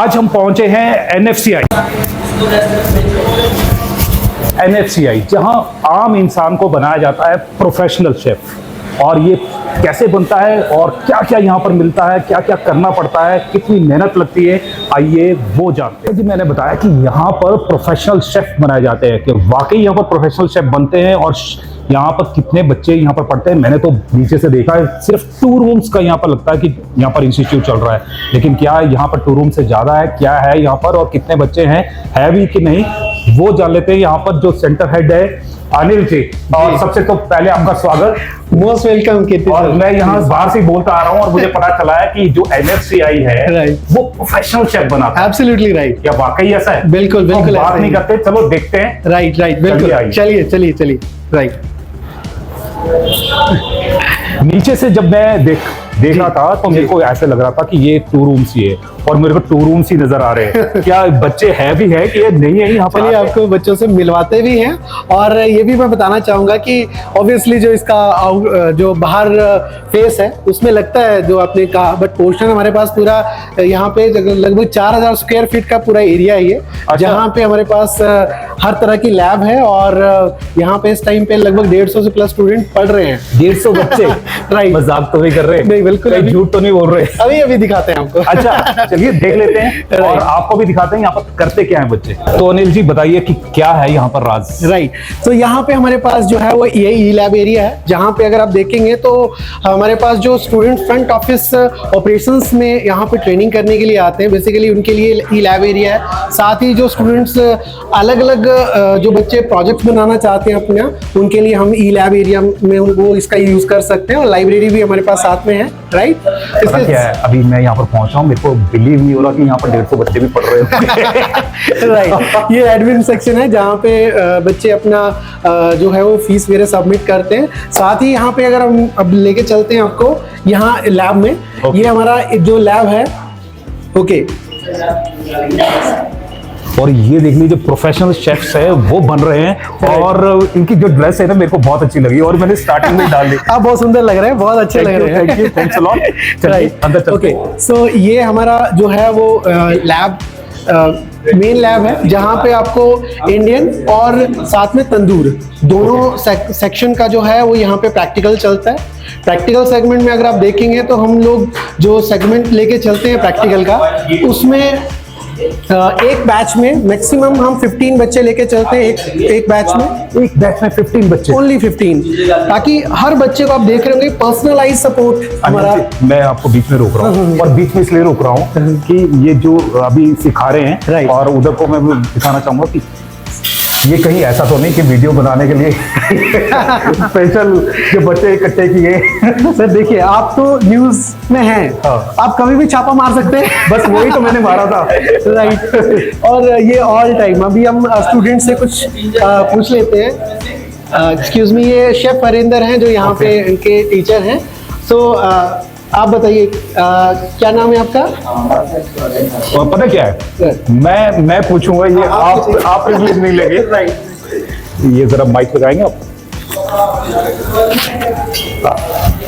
आज हम पहुंचे हैं एनएफसीआई, जहां आम इंसान को बनाया जाता है प्रोफेशनल शेफ। और ये कैसे बनता है और क्या क्या यहाँ पर मिलता है, क्या क्या करना पड़ता है, कितनी मेहनत लगती है, आइए वो जानते हैं। जी मैंने बताया कि यहाँ पर प्रोफेशनल शेफ बनाए जाते हैं, कि वाकई यहाँ पर प्रोफेशनल शेफ बनते हैं। और यहाँ पर कितने बच्चे यहाँ पर पढ़ते हैं, मैंने तो नीचे से देखा है, सिर्फ 2 रूम्स का यहाँ पर लगता है कि यहाँ पर इंस्टीट्यूट चल रहा है। लेकिन क्या यहाँ पर 2 रूम से ज्यादा है, क्या है यहाँ पर और कितने बच्चे हैं, है भी कि नहीं, वो जान लेते हैं। यहाँ पर जो सेंटर हेड है अनिल जी, और सबसे तो पहले आपका स्वागत। मोस्ट वेलकम कीर्ति। और मैं यहाँ बाहर से बोलता आ रहा हूँ और मुझे पता चला है कि जो एनएफसीआई है वो प्रोफेशनल शेफ बनाता है। Absolutely right. क्या वाकई ऐसा है? बिल्कुल बिल्कुल। बात नहीं करते, चलो देखते हैं। राइट बिल्कुल, चलिए राइट। नीचे से जब मैं देखा था तो मेरे को ऐसे लग रहा था कि ये 2 रूम्स ही है, और मेरे को 2 रूम्स ही नजर आ रहे हैं। क्या बच्चे है भी है कि ये नहीं है? यहाँ पर चलिए आपको बच्चों से मिलवाते भी हैं। और ये भी मैं बताना चाहूंगा कि ऑब्वियसली जो इसका जो बाहर फेस है उसमें लगता है जो आपने कहा, बट पोर्शन हमारे पास पूरा यहाँ पे लगभग 4000 स्क्वायर फीट का पूरा एरिया है ये। जहाँ पे हमारे पास हर तरह की लैब है, और यहाँ पे इस टाइम पे लगभग 150 से प्लस स्टूडेंट पढ़ रहे हैं। 150 बच्चे? राइट। मजाक तो नहीं कर रहे? नहीं बिल्कुल, झूठ तो नहीं बोल रहे? अभी दिखाते हैं आपको। अच्छा चलिए देख लेते हैं और आपको भी दिखाते हैं यहाँ पर करते क्या है बच्चे। तो अनिल जी बताइए कि क्या है यहाँ पर राज? राइट। तो यहाँ पे हमारे पास जो है वो ये ई लैब एरिया है, जहाँ पे अगर आप देखेंगे तो हमारे पास जो स्टूडेंट फ्रंट ऑफिस ऑपरेशंस में यहाँ पे ट्रेनिंग करने के लिए आते हैं, बेसिकली उनके लिए ई लैब एरिया है। साथ ही जो स्टूडेंट्स अलग अलग जो बच्चे प्रोजेक्ट बनाना चाहते हैं अपना, उनके लिए हम ई लैब एरिया में वो इसका यूज कर सकते हैं। और लाइब्रेरी भी हमारे पास साथ में है। राइट। क्या है, अभी मैं यहाँ पर पहुंचा हूँ, मेरे को बिलीव नहीं हो रहा कि यहाँ पर 150 बच्चे भी पढ़ रहे हैं। राइट। ये एडमिन सेक्शन है जहाँ पे बच्चे अपना जो है वो फीस वगैरह सबमिट करते हैं। साथ ही यहाँ पे अगर हम अब लेके चलते हैं आपको यहाँ लैब में, ये हमारा जो लैब है। ओके। और ये देख लीजिए प्रोफेशनल शेफ्स है वो बन रहे हैं, और इनकी जो ड्रेस है ना मेरे को बहुत अच्छी लगी, और मैंने स्टार्टिंग में डाल दी। आप बहुत सुंदर लग रहे हैं, बहुत अच्छे लग रहे हैं। Thank you, thanks a lot. चलिए अंदर चलते हैं। ओके, सो ये हमारा जो है वो लैब मेन लैब है, जहाँ पे आपको इंडियन और साथ में तंदूर दोनों सेक्शन का जो है वो यहाँ पे प्रैक्टिकल चलता है। प्रैक्टिकल सेगमेंट में अगर आप देखेंगे तो हम लोग जो सेगमेंट लेके चलते हैं प्रैक्टिकल का, उसमें एक बैच में मैक्सिमम हम 15 बच्चे लेके चलते हैं। एक बैच में 15 बच्चे, ओनली 15, ताकि हर बच्चे को आप देख रहे होंगे पर्सनलाइज सपोर्ट हमारा। मैं आपको बीच में रोक रहा हूँ, और बीच में इसलिए रोक रहा हूँ कि ये जो अभी सिखा रहे हैं, और उधर को मैं दिखाना चाहूंगा कि ये कहीं ऐसा तो नहीं कि वीडियो बनाने के लिए स्पेशल जो बच्चे इकट्ठे किए। सर देखिए, आप तो न्यूज में हैं, आप कभी भी छापा मार सकते हैं। बस वही तो मैंने मारा था। राइट। और ये ऑल टाइम, अभी हम स्टूडेंट से कुछ पूछ लेते हैं। एक्सक्यूज मी, ये शेफ हरिंदर हैं जो यहाँ पे इनके टीचर हैं। सो आप बताइए क्या नाम है आपका? और पता क्या है, मैं पूछूंगा, ये आप रिव्यू नहीं लेंगे। राइट। ये जरा माइक लगाएंगे आप।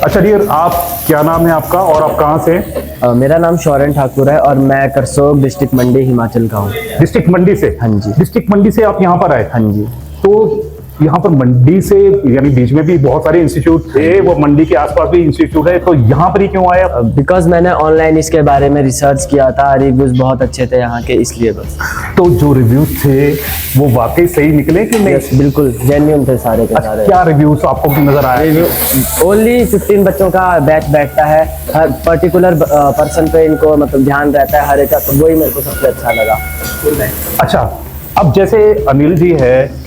अच्छा डियर, आप क्या नाम है आपका और आप कहाँ से हैं? मेरा नाम शौरन ठाकुर है और मैं करसोग डिस्ट्रिक्ट मंडी हिमाचल का हूँ। डिस्ट्रिक्ट मंडी से? हाँ जी। डिस्ट्रिक्ट मंडी से आप यहाँ पर आए? हाँ जी। तो यहाँ पर मंडी से, यानी बीच में भी बहुत सारे इंस्टीट्यूट थे, वो मंडी के आसपास भी इंस्टीट्यूट है, तो यहाँ पर ही क्यों आए? बिकॉज मैंने ऑनलाइन इसके बारे में रिसर्च किया था, रिव्यूज बहुत अच्छे थे यहाँ के, इसलिए बस। तो जो रिव्यूज थे वो वाकई सही निकले कि नहीं? yes, बिल्कुल जेन्युइन थे सारे के सारे। क्या रिव्यूज आपको नजर आया? ओनली 15 बच्चों का बैच बैठता है, हर पर्टिकुलर पर्सन पे इनको मतलब ध्यान रहता है हर एक का, तो वही मेरे को सबसे अच्छा लगा। अच्छा, अब जैसे अनिल जी है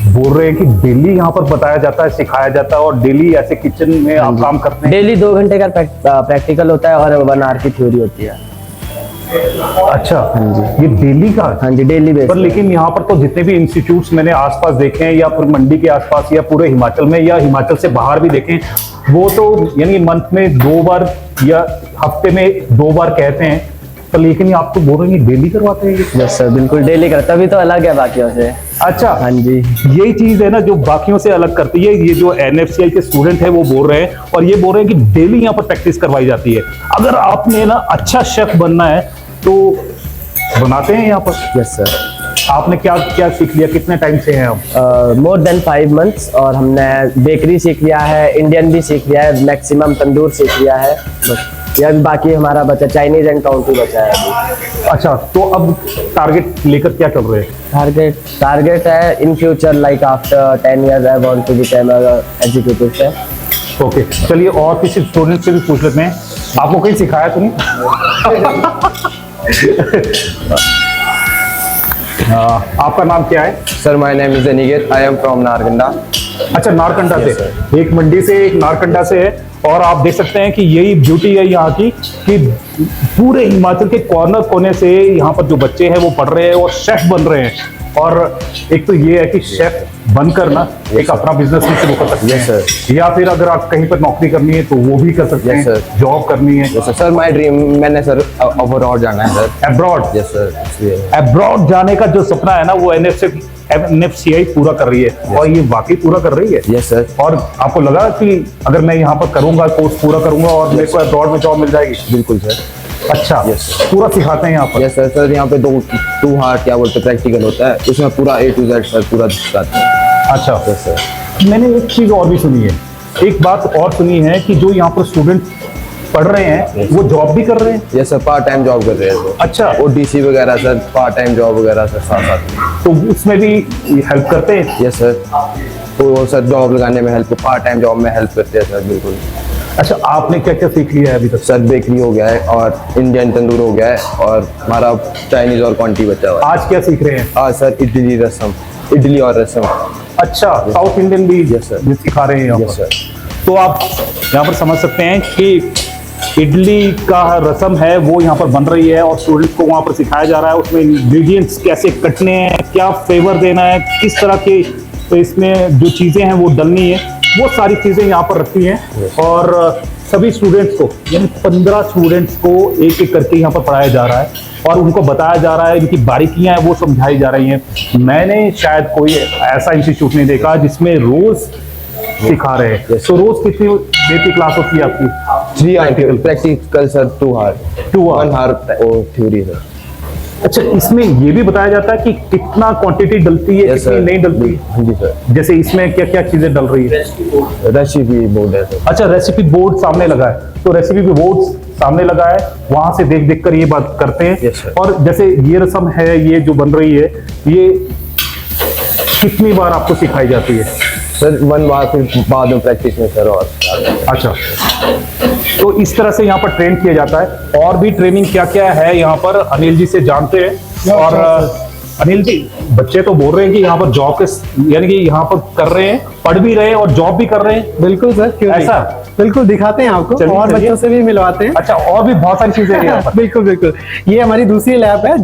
बोल रहे हैं कि डेली यहाँ पर बताया जाता है, सिखाया जाता है, और डेली ऐसे किचन में आप काम करते हैं? डेली 2 घंटे का प्रैक्टिकल होता है और 1 आवर की थ्योरी होती है। अच्छा, हाँ जी। ये डेली का? हाँ जी, डेली बेस पर लेकिन यहाँ पर तो जितने भी इंस्टीट्यूट्स मैंने आसपास देखे हैं, या फिर मंडी के आसपास, या पूरे हिमाचल में, या हिमाचल से बाहर भी देखे, वो तो यानी मंथ में 2 बार या हफ्ते में 2 बार कहते हैं, तो लेकिन आप तो बोल रहे हैं डेली करवाते हैं? यस सर, बिल्कुल डेली करता, तभी तो अलग है बाकियों से। अच्छा, हाँ जी, यही चीज है ना जो बाकियों से अलग करती है। ये जो एनएफसीआई के स्टूडेंट है वो बोल रहे हैं, और ये बोल रहे हैं कि डेली यहाँ पर प्रैक्टिस करवाई जाती है। अगर आपने ना अच्छा शेफ बनना है तो बनाते हैं यहाँ पर? Yes sir. आपने क्या क्या सीख लिया, कितने टाइम से हैं आप? मोर देन 5 months, और हमने बेकरी सीख लिया है, इंडियन भी सीख लिया है, मैक्सिमम तंदूर सीख लिया है। बस यह भी बाकी हमारा बचा, चाइनीज एंड काउंटी बचा है अभी। अच्छा, तो अब टारगेट लेकर क्या चल रहे हैं? टारगेट है in future, like after 10 years I want to become executive chef. Okay, चलिए और किसी स्टूडेंट से भी पूछ लेते हैं, आपको कहीं सिखाया तो नहीं? आपका नाम क्या है? Sir my name is Aniket, I am from Narkanda. अच्छा, नारकंडा Yes, से, एक मंडी से एक नारकंडा से है। और आप देख सकते हैं कि यही ब्यूटी है यहाँ की कि पूरे हिमाचल के कॉर्नर कोने से यहाँ पर जो बच्चे हैं वो पढ़ रहे हैं और शेफ बन रहे हैं। और एक तो ये है कि शेफ बनकर ना एक अपना बिजनेस भी शुरू कर सकते Yes, हैं, या फिर अगर आप कहीं पर नौकरी करनी है तो वो भी कर सकते Yes, हैं, sir. जॉब करनी है। सर माय ड्रीम, मैंने सर अब्रॉड जाना है sir. Abroad? Yes sir. Abroad जाने का जो सपना है ना वो NFCI पूरा कर रही है, और ये वाकई पूरा कर रही है। Yes sir. और आपको लगा कि अगर मैं यहाँ पर करूंगा, कोर्स पूरा करूंगा और मेरे को अब्रॉड में जॉब मिल जाएगी? बिल्कुल सर। अच्छा, Yes, sir. पूरा सिखाते हैं यहाँ पर? Yes sir. सर यहाँ पे टू हार्ट क्या बोलते हैं प्रैक्टिकल होता है, उसमें पूरा A to Z सर पूरा दिखाते हैं। अच्छा, यस सर। मैंने एक चीज और भी सुनी है, एक बात और सुनी है कि जो यहाँ पर स्टूडेंट पढ़ रहे हैं Yes. वो जॉब भी कर रहे हैं? Yes sir, part time job कर रहे हैं सर। अच्छा। वो DC वगैरह सर, पार्ट टाइम जॉब वगैरह सर साथ साथ। तो उसमें भी हेल्प करते हैं? Yes sir. तो वो सर जॉब लगाने में हेल्प, पार्ट टाइम जॉब में हेल्प करते हैं सर। बिल्कुल। अच्छा, आपने क्या क्या सीख लिया है अभी तक? सर बेकरी हो गया है, और इंडियन तंदूर हो गया है, और हमारा चाइनीज और क्वांटी बचा हुआ है। आज क्या सीख रहे हैं? आज सर इडली रसम, इडली और रसम। अच्छा, साउथ इंडियन भी Yes, sir. भी सिखा रहे हैं यहाँ यस पर? सर। तो आप यहाँ पर समझ सकते हैं कि इडली का रसम है वो यहाँ पर बन रही है और स्टूडेंट्स को वहाँ पर सिखाया जा रहा है। उसमें इंग्रेडिएंट्स कैसे कटने हैं, क्या फ्लेवर देना है, किस तरह के तो इसमें जो चीज़ें हैं वो डलनी है, वो सारी चीज़ें यहाँ पर रखी हैं। और सभी स्टूडेंट्स को, यानी 15 स्टूडेंट्स को एक एक करके यहाँ पर पढ़ाया जा रहा है और उनको बताया जा रहा है, इनकी बारीकियां हैं वो समझाई जा रही हैं। मैंने शायद कोई ऐसा इंस्टीट्यूट नहीं देखा जिसमें रोज सिखा रहे हैं। तो रोज कितनी देर की क्लास होती है आपकी? 3 hour practical sir, 2 hour, 2 1 hour और थ्योरी सर। अच्छा, इसमें ये भी बताया जाता है कि कितना क्वांटिटी डलती है, Yes, कितनी sir. नहीं डलती? हाँ जी सर। जैसे इसमें क्या क्या चीजें डल रही है? रेसिपी बोर्ड है सर। अच्छा, रेसिपी बोर्ड सामने लगा है, तो रेसिपी बोर्ड सामने लगा है, वहां से देख देख कर ये बात करते हैं। Yes, sir. और जैसे ये रसम है, ये जो बन रही है, ये कितनी बार आपको सिखाई जाती है? सर 1 बार, फिर बाद में प्रैक्टिस में सर। और अच्छा, तो इस तरह से यहाँ पर ट्रेन किया जाता है। और भी ट्रेनिंग क्या क्या है यहाँ पर अनिल जी से जानते हैं। और अनिल जी, बच्चे तो बोल रहे हैं कि यहाँ पर जॉब के, यानी कि यहाँ पर कर रहे हैं, पढ़ भी रहे हैं और जॉब भी कर रहे हैं। बिल्कुल सर, क्यों नहीं? ऐसा? बिल्कुल दिखाते हैं आपको, चलिए, और चलिए। बच्चों से भी मिलवाते हैं। अच्छा, और भी बहुत सारी चीजें हैं यहाँ पर। बिल्कुल बिल्कुल, ये हमारी दूसरी लैब है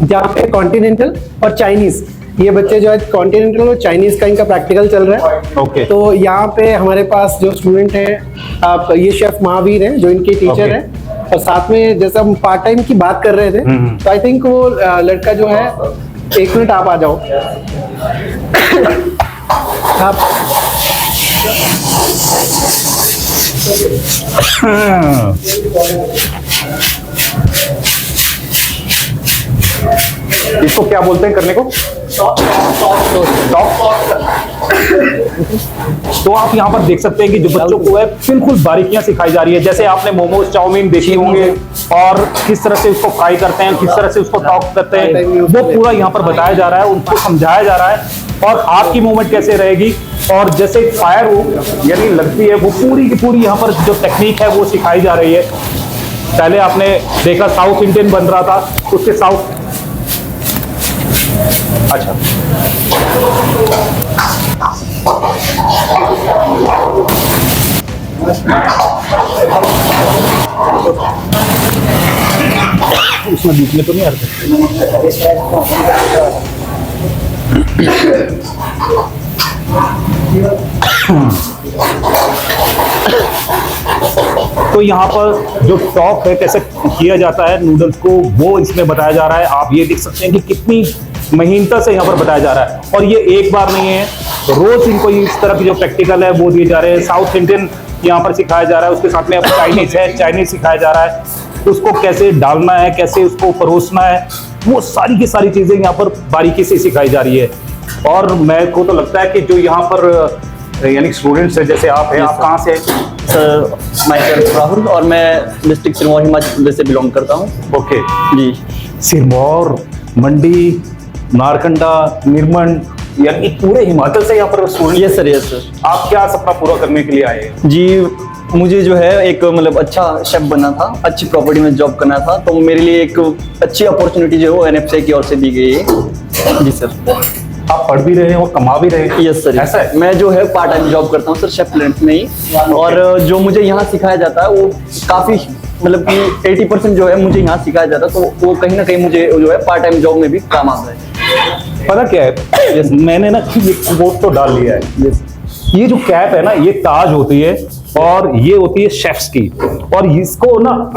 जहाँ पे कॉन्टिनेंटल और चाइनीज, ये बच्चे जो है कॉन्टिनेंटल और चाइनीज का इनका प्रैक्टिकल चल रहा है। ओके। तो यहाँ पे हमारे पास जो स्टूडेंट हैं, आप ये शेफ महावीर हैं जो इनके टीचर Okay. हैं, और साथ में जैसे हम पार्ट टाइम की बात कर रहे थे, तो आई थिंक वो लड़का जो है, 1 मिनट आप आ जाओ। आप इसको क्या बोलते हैं करने को? तो आप यहाँ पर देख सकते हैं कि जो बच्चों को है बिल्कुल बारीकियां सिखाई जा रही है। जैसे आपने मोमोज, चाउमीन देखे होंगे और किस तरह से उसको फ्राई करते हैं, किस तरह से उसको टॉप करते हैं, वो पूरा यहाँ पर बताया जा रहा है, उनको समझाया जा रहा है। और आपकी मूवमेंट कैसे रहेगी, और जैसे फायर हो यानी लगती है, वो पूरी की पूरी यहाँ पर जो टेक्निक है वो सिखाई जा रही है। पहले आपने देखा साउथ इंडियन बन रहा था, उसके साउथ, अच्छा, उसमें बीच में तो नहीं आ तो यहाँ पर जो टॉप है कैसे किया जाता है नूडल्स को, वो इसमें बताया जा रहा है। आप ये देख सकते हैं कि कितनी महीनता से यहाँ पर बताया जा रहा है, और ये एक बार नहीं है, रोज इनको इस तरह की जो प्रैक्टिकल है वो दिए जा रहे हैं। साउथ इंडियन यहाँ पर सिखाया जा रहा है, उसके साथ में अब चाइनीज है, चाइनीज सिखाया जा रहा है। उसको कैसे डालना है, कैसे उसको परोसना है, वो सारी की सारी चीजें यहाँ पर बारीकी से सिखाई जा रही है। और मेरे को तो लगता है कि जो यहाँ पर यानी स्टूडेंट्स हैं, जैसे आप हैं, आप कहाँ से हैं? सर माय सेल्फ राहुल और मैं डिस्ट्रिक्ट सिरमौर हिमाचल प्रदेश से बिलोंग करता हूँ। ओके, जी सिरमौर, मंडी, नारकंडा, निर्मंड, यानी पूरे हिमाचल से यहाँ पर स्टूडेंट। Yes sir. आप क्या सपना पूरा करने के लिए आए हैं? जी मुझे जो है एक मतलब अच्छा शेफ बनना था, अच्छी प्रॉपर्टी में जॉब करना था, तो मेरे लिए एक अच्छी अपॉर्चुनिटी जो है वो NFCI की ओर से दी गई है। जी सर। आप पढ़ भी रहे हैं और कमा भी रहे हैं? Yes sir. ऐसा है? मैं जो है पार्ट टाइम जॉब करता हूँ सर, शेफ प्लेनेट में ही। और जो मुझे यहाँ सिखाया जाता है वो काफी मतलब कि 80% जो है मुझे यहाँ सिखाया जाता है, तो वो कहीं ना कहीं मुझे जो है पार्ट टाइम जॉब में भी काम आता है। पता क्या है, मैंने ना ये कोट तो डाल लिया है। ये जो कैप है ना, ये ताज होती है और ये होती है शेफ्स की, और इसको ना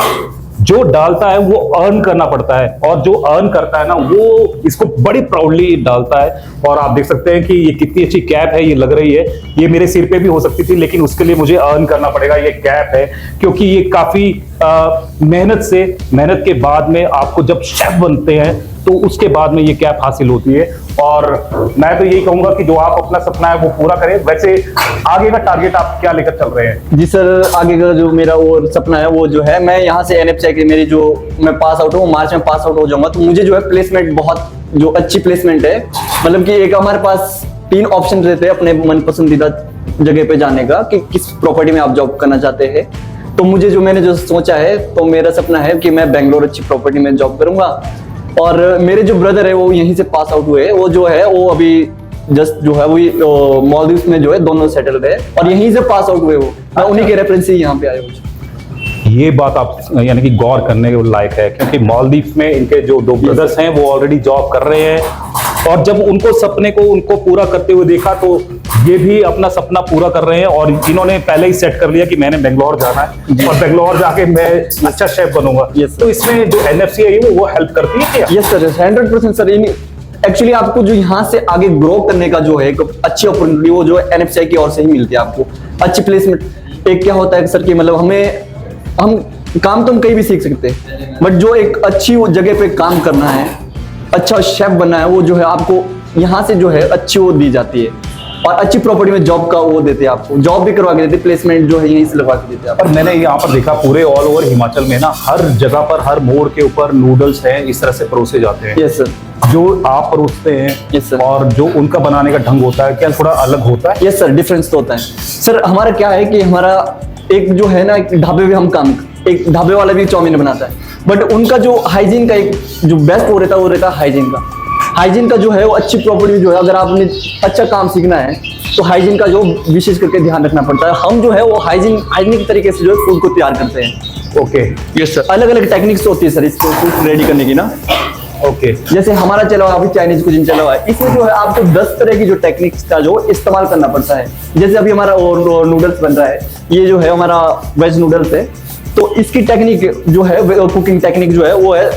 जो डालता है वो अर्न करना पड़ता है, और जो अर्न करता है ना वो इसको बड़ी प्राउडली डालता है। और आप देख सकते हैं कि ये कितनी अच्छी कैप है, ये लग रही है, ये मेरे सिर पे भी हो सकती थी, लेकिन उसके लिए मुझे अर्न करना पड़ेगा। ये कैप है क्योंकि ये काफी मेहनत के बाद में आपको जब शेफ बनते हैं तो उसके बाद में ये कैप हासिल होती है। और मैं तो यही कहूंगा कि जो आप अपना सपना है वो पूरा करें। वैसे आगे का टारगेट आप क्या लेकर चल रहे हैं? जी सर, आगे का जो मेरा वो सपना है वो जो है, मैं यहाँ से NFCI की मेरी जो मैं पास आउट हूँ, मार्च में पास आउट हो जाऊंगा, तो मुझे जो है प्लेसमेंट बहुत जो अच्छी प्लेसमेंट है, मतलब कि एक हमारे पास 3 ऑप्शन रहते हैं अपने मन पसंदीदा जगह पे जाने का कि किस प्रॉपर्टी में आप जॉब करना चाहते हैं। तो मुझे जो मैंने जो सोचा है, तो मेरा सपना है कि मैं बेंगलोर अच्छी प्रॉपर्टी में जॉब करूंगा। और मेरे जो ब्रदर है वो यहीं से पास आउट हुए, वो जो है वो अभी जस्ट जो है वो मालदीव्स में जो है दोनों सेटल्ड है, और यहीं से पास आउट हुए वो, मैं उन्हीं के रेफरेंस से यहाँ पे आया हूँ। ये बात आप यानी कि गौर करने के लायक है, क्योंकि मालदीव्स में इनके जो 2 ब्रदर्स हैं वो ऑलरेडी जॉब कर रहे हैं, और जब उनको सपने को उनको पूरा करते हुए देखा तो ये भी अपना सपना पूरा कर रहे हैं। और इन्होंने पहले ही सेट कर लिया कि मैंने बेंगलोर जाना है और बेंगलोर जाके मैं अच्छा शेफ बनूंगा। तो इसमें जो NFCI है वो हेल्प करती है क्या? Yes sir, 100% sir. एक्चुअली आपको जो यहाँ से आगे ग्रो करने का जो है एक अच्छी अपॉर्चुनिटी वो जो है NFCI की ओर से ही मिलती है आपको। अच्छी प्लेसमेंट एक क्या होता है सर कि मतलब हम काम तो हम कहीं भी सीख सकते हैं, बट जो एक अच्छी वो जगह पे काम करना है, अच्छा शेफ बनना है, वो जो है आपको यहाँ से जो है अच्छी वो दी जाती है, और अच्छी प्रॉपर्टी में जॉब का वो देते हैं, आपको जॉब भी करवा के देते, प्लेसमेंट जो है यहीं से लगवा के देते हैं। पर मैंने यहाँ पर देखा पूरे ऑल ओवर हिमाचल में ना हर जगह पर हर मोड़ के ऊपर नूडल्स हैं, इस तरह से परोसे जाते हैं। Yes sir. जो आप परोसते हैं Yes, sir. और जो उनका बनाने का ढंग होता है, क्या थोड़ा अलग होता है? यस सर, डिफरेंस तो होता है सर। हमारा क्या है कि हमारा एक जो है ना, एक ढाबे में हम काम, एक ढाबे वाला भी चाउमीन बनाता है, बट उनका जो हाइजीन का एक जो बेस्ट वो रहता है हाइजीन का जो है वो अच्छी प्रॉपर्टी में जो है, अगर आपने अच्छा काम सीखना है तो हाइजीन का जो विशेष करके ध्यान रखना पड़ता है। हम जो है वो हाइजीनिक तरीके से जो है फूड को तैयार करते हैं। Okay, yes sir. अलग अलग टेक्निक्स होती है सर इसको फूड रेडी करने की ना। ओके, जैसे हमारा चला हुआ अभी चाइनीज कुजिन चला हुआ है, इसमें जो है आपको 10 तरह की जो टेक्निक्स का जो इस्तेमाल करना पड़ता है। जैसे अभी हमारा नूडल्स बन रहा है, ये जो है हमारा वेज नूडल्स है, तो इसकी टेक्निक जो है कुकिंग टेक्निक जो है वो है,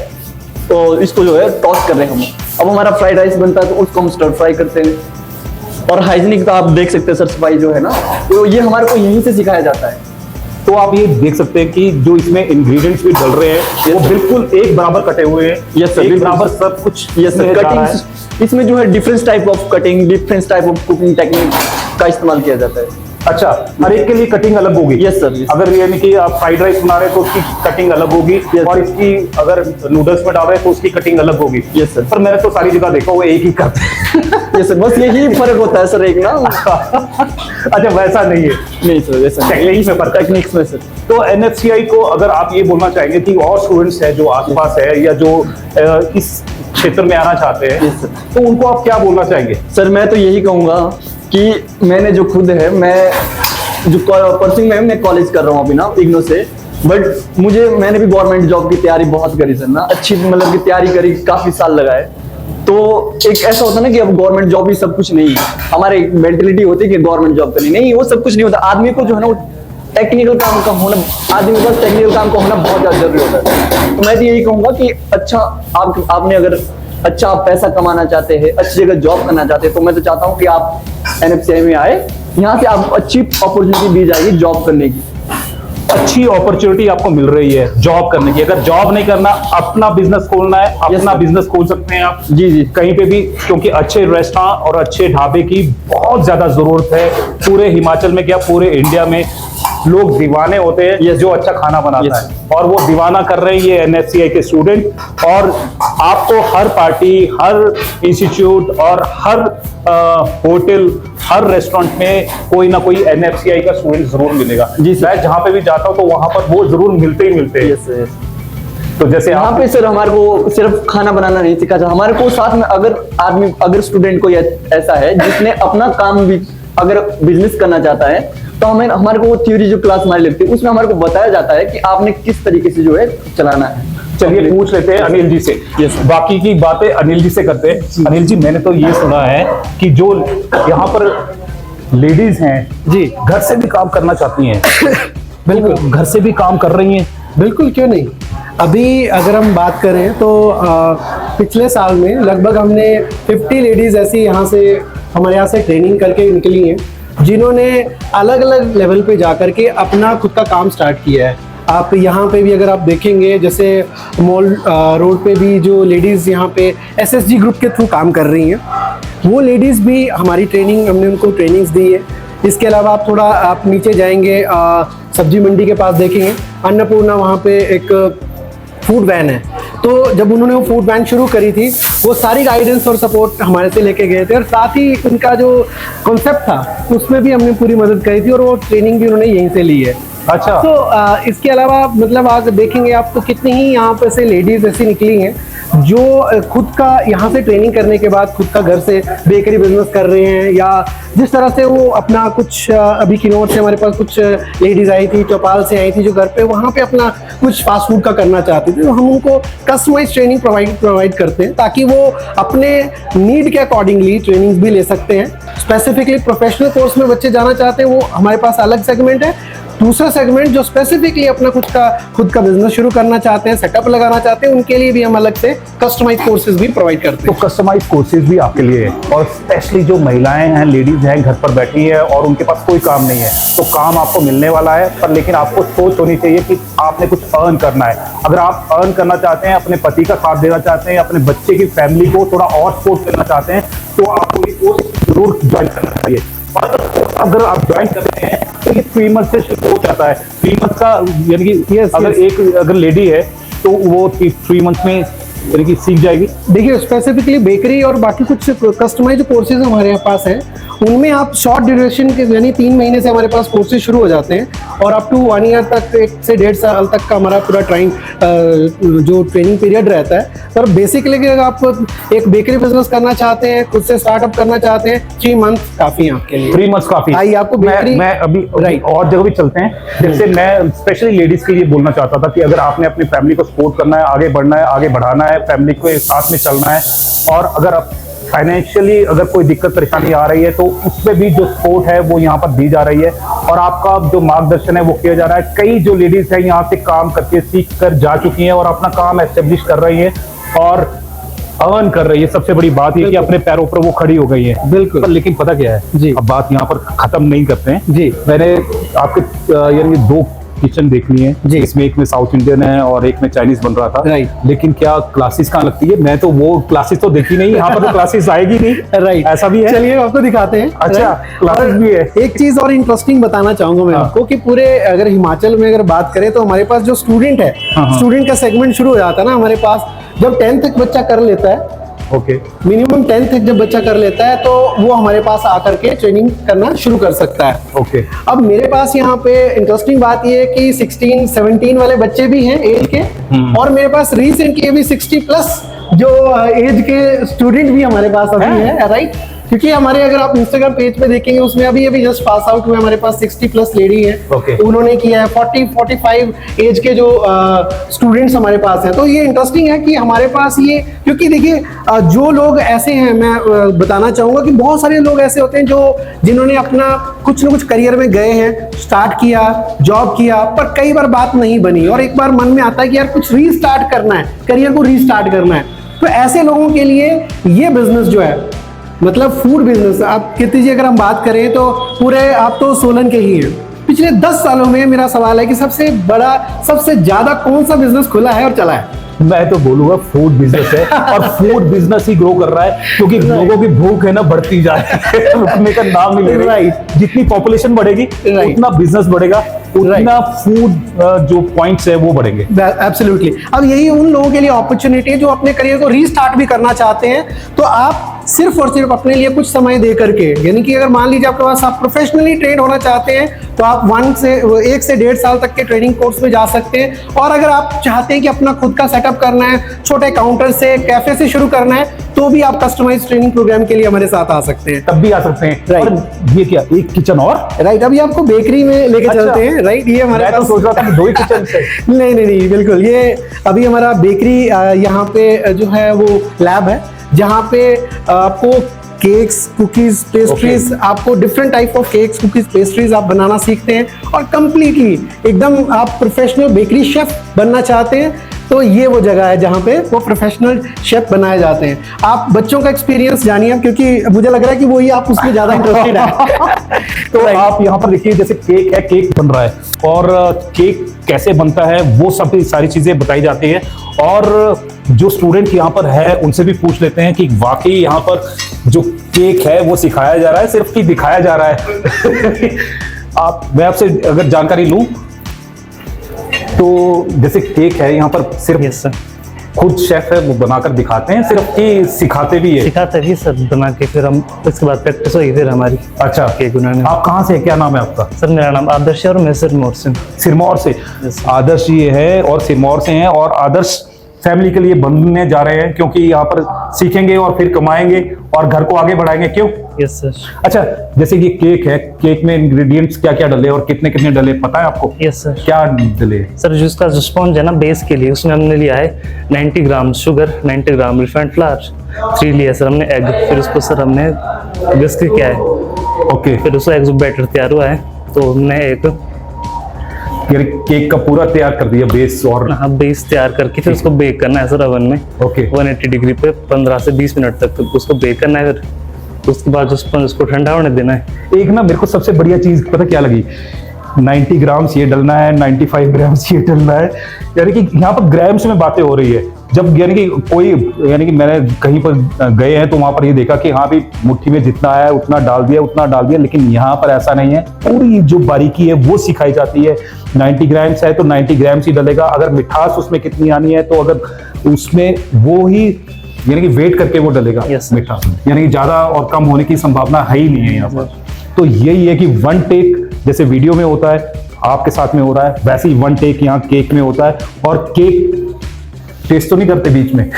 तो इसको जो है टॉस कर रहे हैं हम। अब हमारा फ्राइड राइस बनता है तो उसको हम स्टर फ्राई करते हैं। और हाइजीनिक तो आप देख सकते हैं सर, सफाई जो है ना, तो ये हमारे को यहीं से सिखाया जाता है। तो आप ये देख सकते हैं कि जो इसमें इंग्रेडिएंट्स भी डल रहे हैं वो बिल्कुल एक बराबर कटे हुए हैं। यस सर, एक बराबर सब कुछ। Yes sir. कटिंग इसमें जो है different type of cutting, different type of cooking technique का इस्तेमाल किया जाता है। अच्छा, हर एक के लिए कटिंग अलग होगी? Yes sir. अगर यानी कि आप फ्राइड राइस बना रहे हैं तो उसकी कटिंग अलग होगी, और इसकी अगर नूडल्स में डाल रहे हैं तो उसकी कटिंग अलग होगी। Yes sir. पर मैंने तो सारी जगह देखा वो एक ही करते हैं। यस सर, बस यही फर्क होता है सर एक ना। अच्छा, वैसा नहीं है? नहीं सर, वैसा टेक्निक्स में फर्क, टेक्निक्स में सर। तो NFCI को अगर आप ये बोलना चाहेंगे कि और स्टूडेंट्स हैं जो आसपास है या जो इस क्षेत्र में आना चाहते हैं, Yes, sir. तो उनको आप क्या बोलना चाहेंगे? सर मैं तो यही कहूंगा कि मैंने जो खुद है, मैं जो परसिंग में मैं कॉलेज कर रहा हूँ अभी ना इग्नो से, बट मैंने भी गवर्नमेंट जॉब की तैयारी बहुत करी सर ना, अच्छी मतलब की तैयारी करी, काफी साल लगाए। तो एक ऐसा होता है ना कि अब गवर्नमेंट जॉब ही सब कुछ नहीं है। हमारे एक मेंटेलिटी होती है कि गवर्नमेंट जॉब करनी, नहीं वो सब कुछ नहीं होता। आदमी को जो है ना वो टेक्निकल काम का होना, आदमी के पास टेक्निकल काम का होना बहुत ज्यादा जरूरी होता है। तो मैं तो यही कहूंगा कि अच्छा आपने अगर अच्छा आप पैसा कमाना चाहते हैं, अच्छी जगह जॉब करना चाहते हैं, तो मैं तो चाहता हूँ कि आप NFCI में आए, यहाँ से आपको अच्छी अपॉर्चुनिटी दी जाएगी जॉब करने की। अच्छी अपॉर्चुनिटी आपको मिल रही है जॉब करने की। अगर जॉब नहीं करना, अपना बिजनेस खोलना है, अपना बिजनेस खोल सकते हैं आप जी कहीं पे भी, क्योंकि अच्छे रेस्टोरेंट और अच्छे ढाबे की बहुत ज्यादा जरूरत है। पूरे हिमाचल में क्या, पूरे इंडिया में लोग दीवाने होते हैं जो अच्छा खाना बनाता है, और वो दीवाना कर रहे हैं ये एनएफसीआई के स्टूडेंट। और आपको हर पार्टी, हर इंस्टीट्यूट और हर होटल, हर रेस्टोरेंट में कोई ना कोई एनएफसीआई का स्टूडेंट जरूर मिलेगा। जी सर। मैं जहां पे भी जाता हूं तो वहां पर वो जरूर मिलते ही मिलते हैं। तो जैसे यहाँ आप पे सर हमारे को सिर्फ खाना बनाना नहीं सिखा था, हमारे को साथ में अगर स्टूडेंट को ऐसा है जिसने अपना काम भी अगर बिजनेस करना चाहता है, तो हमारे को वो थ्योरी जो क्लास हमारी लगती है उसमें हमारे को बताया जाता है कि आपने किस तरीके से जो है चलाना है। चलिए पूछ लेते हैं अनिल जी से। बाकी की बातें अनिल जी से करते हैं। अनिल जी, मैंने तो ये सुना है कि जो यहाँ पर लेडीज हैं जी, घर से भी काम करना चाहती हैं। बिल्कुल, घर से भी काम कर रही हैं। बिल्कुल, क्यों नहीं। अभी अगर हम बात करें तो पिछले साल में लगभग हमने 50 लेडीज ऐसी हमारे यहाँ से ट्रेनिंग करके निकली हैं, जिन्होंने अलग अलग लेवल पे जा करके अपना खुद का काम स्टार्ट किया है। आप यहाँ पे भी अगर आप देखेंगे, जैसे मॉल रोड पे भी जो लेडीज़ यहाँ पे एसएसजी ग्रुप के थ्रू काम कर रही हैं, वो लेडीज़ भी हमने उनको ट्रेनिंग्स दी है। इसके अलावा आप नीचे जाएंगे, सब्जी मंडी के पास देखेंगे अन्नपूर्णा, वहाँ पे एक फूड वैन है। तो जब उन्होंने वो फूड वैन शुरू करी थी, वो सारी गाइडेंस और सपोर्ट हमारे से लेके गए थे, और साथ ही उनका जो कॉन्सेप्ट था उसमें भी हमने पूरी मदद करी थी, और वो ट्रेनिंग भी उन्होंने यहीं से ली है। अच्छा। तो इसके अलावा मतलब आज देखेंगे आप तो कितनी ही यहाँ पे से लेडीज ऐसी निकली हैं जो खुद का यहाँ से ट्रेनिंग करने के बाद खुद का घर से बेकरी बिजनेस कर रहे हैं, या जिस तरह से वो अपना कुछ अभी किन्नौर से हमारे पास कुछ लेडीज आई थी, चौपाल से आई थी, जो घर पे वहाँ पे अपना कुछ फास्ट फूड का करना चाहती थी। तो हम उनको कस्टमाइज ट्रेनिंग प्रोवाइड करते हैं, ताकि वो अपने नीड के अकॉर्डिंगली ट्रेनिंग भी ले सकते हैं। स्पेसिफिकली प्रोफेशनल कोर्स में बच्चे जाना चाहते हैं, वो हमारे पास अलग सेगमेंट है। दूसरा सेगमेंट जो स्पेसिफिकली अपना खुद का बिजनेस शुरू करना चाहते हैं, सेटअप लगाना चाहते हैं, उनके लिए भी हम अलग से कस्टमाइज कोर्सेज भी प्रोवाइड करते हैं। तो कस्टमाइज कोर्सेज भी आपके लिए है, और स्पेशली जो महिलाएं हैं, लेडीज हैं, घर पर बैठी है और उनके पास कोई काम नहीं है, तो काम आपको मिलने वाला है। पर लेकिन आपको सोच होनी चाहिए कि आपने कुछ अर्न करना है। अगर आप अर्न करना चाहते हैं, अपने पति का साथ देना चाहते हैं, अपने बच्चे की फैमिली को थोड़ा और सपोर्ट करना चाहते हैं, तो आपको ये कोर्स जरूर ज्वाइन करना चाहिए। और अगर आप ज्वाइन करते हैं तो ये 3 मंथ से शुरू हो जाता है। 3 मंथ का यानी कि अगर लेडी है तो वो 3 मंथ में यानी कि सीख जाएगी। देखिए, स्पेसिफिकली बेकरी और बाकी कुछ कस्टमाइज कोर्सेज हमारे यहाँ पास हैं, उनमें आप शॉर्ट ड्यूरेशन के यानी 3 महीने से हमारे पास कोर्सेज शुरू हो जाते हैं, और अप टू 1 ईयर तक, 1 से 1.5 साल तक का हमारा पूरा जो ट्रेनिंग पीरियड रहता है। पर बेसिकली अगर आप एक बेकरी बिजनेस करना चाहते हैं, खुद से स्टार्टअप करना चाहते हैं, 3 मंथ काफी है आपके लिए। 3 मंथ काफी। आइए आपको बेकरी मैं अभी और जगह भी चलते हैं। जैसे मैं स्पेशली लेडीज के लिए बोलना चाहता था कि अगर आपने अपनी फैमिली को सपोर्ट करना है, आगे बढ़ना है, आगे बढ़ाना है, फैमिली को साथ में चलना है, और अगर आप फाइनेंशियली अगर कोई दिक्कत परेशानी आ रही है, तो उसमें भी जो सपोर्ट है वो यहाँ पर दी जा रही है, और आपका जो मार्गदर्शन है वो किया जा रहा है। कई जो लेडीज है यहाँ से काम करके सीख कर जा चुकी हैं और अपना काम एस्टेब्लिश कर रही है और अर्न कर रही है। सबसे बड़ी बात ये कि अपने पैरों पर वो खड़ी हो गई है। बिल्कुल। पर लेकिन पता क्या है जी, अब बात यहाँ पर खत्म नहीं करते हैं जी। मैंने आपके यानी 2 किचन देख लिए हैं जी। इसमें एक में साउथ इंडियन है और एक में चाइनीज बन रहा था। राइट। लेकिन क्या क्लासेस कहाँ लगती है? मैं तो वो क्लासेस तो देखी नहीं, यहाँ पर तो क्लासेस आएगी नहीं। राइट, ऐसा भी है? चलिए आपको दिखाते हैं। अच्छा, क्लासेस भी है। एक चीज और इंटरेस्टिंग बताना चाहूंगा मैं आपको कि पूरे अगर हिमाचल में अगर बात करें तो हमारे पास जो स्टूडेंट है, स्टूडेंट का सेगमेंट शुरू हो जाता है ना हमारे पास जब 10th तक बच्चा कर लेता है। ओके। मिनिमम 10th तक जब बच्चा कर लेता है तो वो हमारे पास आकर के ट्रेनिंग करना शुरू कर सकता है। ओके। अब मेरे पास यहाँ पे इंटरेस्टिंग बात ये है कि 16-17 वाले बच्चे भी हैं एज के, और मेरे पास रिसेंटली अभी 60+ जो एज के स्टूडेंट भी हमारे पास अभी है। राइट, क्योंकि हमारे अगर आप इंस्टाग्राम पेज पे देखेंगे उसमें अभी जस्ट पास आउट हुए हमारे पास 60+ लेडी है। Okay. उन्होंने किया है 40-45 एज के जो स्टूडेंट्स हमारे पास हैं। तो ये इंटरेस्टिंग है कि हमारे पास ये, क्योंकि देखिए जो लोग ऐसे हैं, मैं बताना चाहूंगा कि बहुत सारे लोग ऐसे होते हैं जिन्होंने अपना कुछ ना कुछ करियर में गए हैं, स्टार्ट किया, जॉब किया, पर कई बार बात नहीं बनी और एक बार मन में आता है कि यार कुछ रीस्टार्ट करना है, करियर को रीस्टार्ट करना है। तो ऐसे लोगों के लिए ये बिजनेस जो है, मतलब फूड बिजनेस, आप कीर्ति जी अगर हम बात करें तो पूरे आप तो सोलन के ही हैं, पिछले 10 सालों में मेरा सवाल है कि सबसे बड़ा, सबसे ज्यादा कौन सा बिजनेस खुला है और चला है? मैं तो बोलूंगा फूड बिजनेस है, और फूड बिजनेस ही ग्रो कर रहा है, क्योंकि लोगों की भूख है ना बढ़ती जा रही है, रुकने का नाम नहीं ले रही। Right. जितनी पॉपुलेशन बढ़ेगी Right. उतना बिजनेस बढ़ेगा, उतना फूड जो पॉइंट्स है वो बढ़ेंगे। एब्सोल्युटली। अब यही उन लोगों के लिए अपॉर्चुनिटी है जो अपने करियर को रीस्टार्ट भी करना चाहते हैं। तो आप सिर्फ और सिर्फ अपने लिए कुछ समय दे करके, यानी कि अगर मान लीजिए आपके पास, आप प्रोफेशनली ट्रेन होना चाहते हैं, तो आप 1 से 1 साल तक के ट्रेनिंग कोर्स में जा सकते हैं। और अगर आप चाहते हैं कि अपना खुद का सेटअप करना है, छोटे काउंटर से, कैफे से शुरू करना है, तो भी आप कस्टमाइज ट्रेनिंग प्रोग्राम के लिए हमारे साथ आ सकते हैं। तब भी आ सकते हैं। Right. और ये क्या, एक किचन और? राइट, अभी आपको बेकरी में लेके अच्छा। चलते हैं। राइट, ये हमारे मैं तो पास सोच रहा था कि 2 ही किचन से। नहीं, बिल्कुल। ये अभी हमारा बेकरी यहाँ पे जो है वो लैब है, जहाँ पे आपको केक्स, कुकीज, पेस्ट्रीज, आपको different type of cakes, cookies, pastries आप बनाना सीखते हैं। और कंप्लीटली एकदम आप प्रोफेशनल बेकरी शेफ बनना चाहते हैं, तो ये वो जगह है जहाँ पे वो प्रोफेशनल शेफ बनाए जाते हैं। आप बच्चों का एक्सपीरियंस जानिए, क्योंकि मुझे लग रहा है कि वही आप उसमें ज्यादा इंटरेस्टेड है। तो आप यहाँ पर देखिए, जैसे केक है, केक बन रहा है, और केक कैसे बनता है वो सब सारी चीजें बताई जाती है। और जो स्टूडेंट यहाँ पर है उनसे भी पूछ लेते हैं कि वाकई यहाँ पर जो केक है वो सिखाया जा रहा है, सिर्फ कि दिखाया जा रहा है। मैं आपसे अगर जानकारी लूं तो जैसे केक है यहाँ पर सिर्फ यस सर, खुद शेफ है वो बनाकर दिखाते हैं सिर्फ, कि सिखाते भी है? सिखाते भी सर बना के, फिर हम इसके बाद प्रैक्टिस होगी फिर हमारी। अच्छा, केक बनाने। आप कहाँ से, क्या नाम है आपका? सर मेरा नाम आदर्श है और मैं सिरमौर से हूँ। सिरमौर से। Yes, आदर्श ये है और सिरमौर से हैं, और आदर्श फैमिली के लिए बनने जा रहे हैं, क्योंकि यहाँ पर सीखेंगे और फिर कमाएंगे और घर को आगे बढ़ाएंगे। क्यों? Yes sir. अच्छा, जैसे ये केक है, केक में इंग्रेडिएंट्स क्या क्या डले और कितने कितने डले, पता है आपको? Yes sir. क्या डले? सर जो इसका जो स्पॉन्ज है ना बेस के लिए, उसमें हमने लिया है 90 ग्राम शुगर, 90 ग्राम रिफाइंड फ्लावर, 3 लिया सर हमने एग, फिर उसको सर हमने विस्क किया है, ओके। फिर उसका एग बैटर तैयार हुआ है, तो हमने एक यानी केक का पूरा तैयार कर दिया बेस, और बेस तैयार करके फिर उसको बेक करना है सर ओवन में। ओके। 180 डिग्री पे 15 से 20 मिनट तक उसको बेक करना है। फिर उसके बाद उसको ठंडा होने देना है। एक ना मेरे को सबसे बढ़िया चीज पता क्या लगी, 90 ग्राम्स ये डलना है, 95 ग्राम्स ये डलना है, यानी कि यहाँ पर ग्राम्स में बातें हो रही है। जब यानी कि कोई, यानी कि मैंने कहीं पर गए हैं तो वहां पर ये देखा कि हाँ भी मुट्ठी में जितना है उतना डाल दिया, उतना डाल दिया, लेकिन यहाँ पर ऐसा नहीं है। पूरी जो बारीकी है वो सिखाई जाती है। 90 ग्राम्स है तो 90 ग्राम्स ही डलेगा। अगर मिठास उसमें कितनी आनी है तो अगर उसमें वो ही, यानी कि वेट करके वो डलेगा। Yes. मीठा, यानी कि ज्यादा और कम होने की संभावना है ही नहीं है यहाँ पर। तो यही है कि 1 टेक जैसे वीडियो में होता है, आपके साथ में हो रहा है, वैसे ही 1 टेक यहाँ केक में होता है। और केक टेस्ट तो नहीं करते बीच में।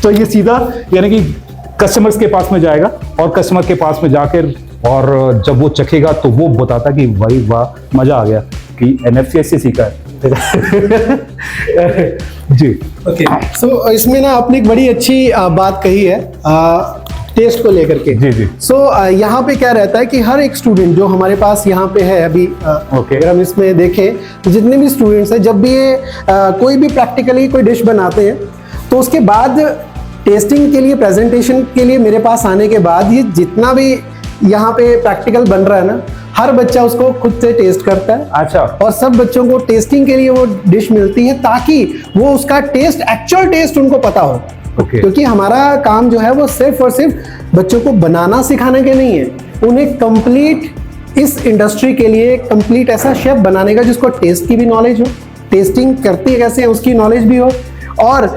तो ये सीधा यानी कि कस्टमर्स के पास में जाएगा, और कस्टमर के पास में जाकर, और जब वो चखेगा तो वो बताता कि भाई वाह मजा आ गया कि NFCS से सीखा है। जी। ओके, सो इसमें ना आपने एक बड़ी अच्छी बात कही है टेस्ट को लेकर के। जी, जी। सो यहाँ पे क्या रहता है कि हर एक स्टूडेंट जो हमारे पास यहाँ पे है अभी, ओके। अगर हम इसमें देखें तो जितने भी स्टूडेंट्स हैं, जब भी ये कोई भी प्रैक्टिकली कोई डिश बनाते हैं, तो उसके बाद टेस्टिंग के लिए, प्रेजेंटेशन के लिए मेरे पास आने के बाद, ये जितना भी यहाँ पे प्रैक्टिकल बन रहा है ना, हर बच्चा उसको खुद से टेस्ट करता है। अच्छा। और सब बच्चों को टेस्टिंग के लिए वो डिश मिलती है, ताकि वो उसका टेस्ट, एक्चुअल टेस्ट उनको पता हो। ओके। क्योंकि हमारा काम जो है वो सिर्फ और सिर्फ बच्चों को बनाना सिखाने के नहीं है, उन्हें कंप्लीट इस इंडस्ट्री के लिए कंप्लीट ऐसा शेफ बनाने का जिसको टेस्ट की भी नॉलेज हो, टेस्टिंग करती है कैसे उसकी नॉलेज भी हो, और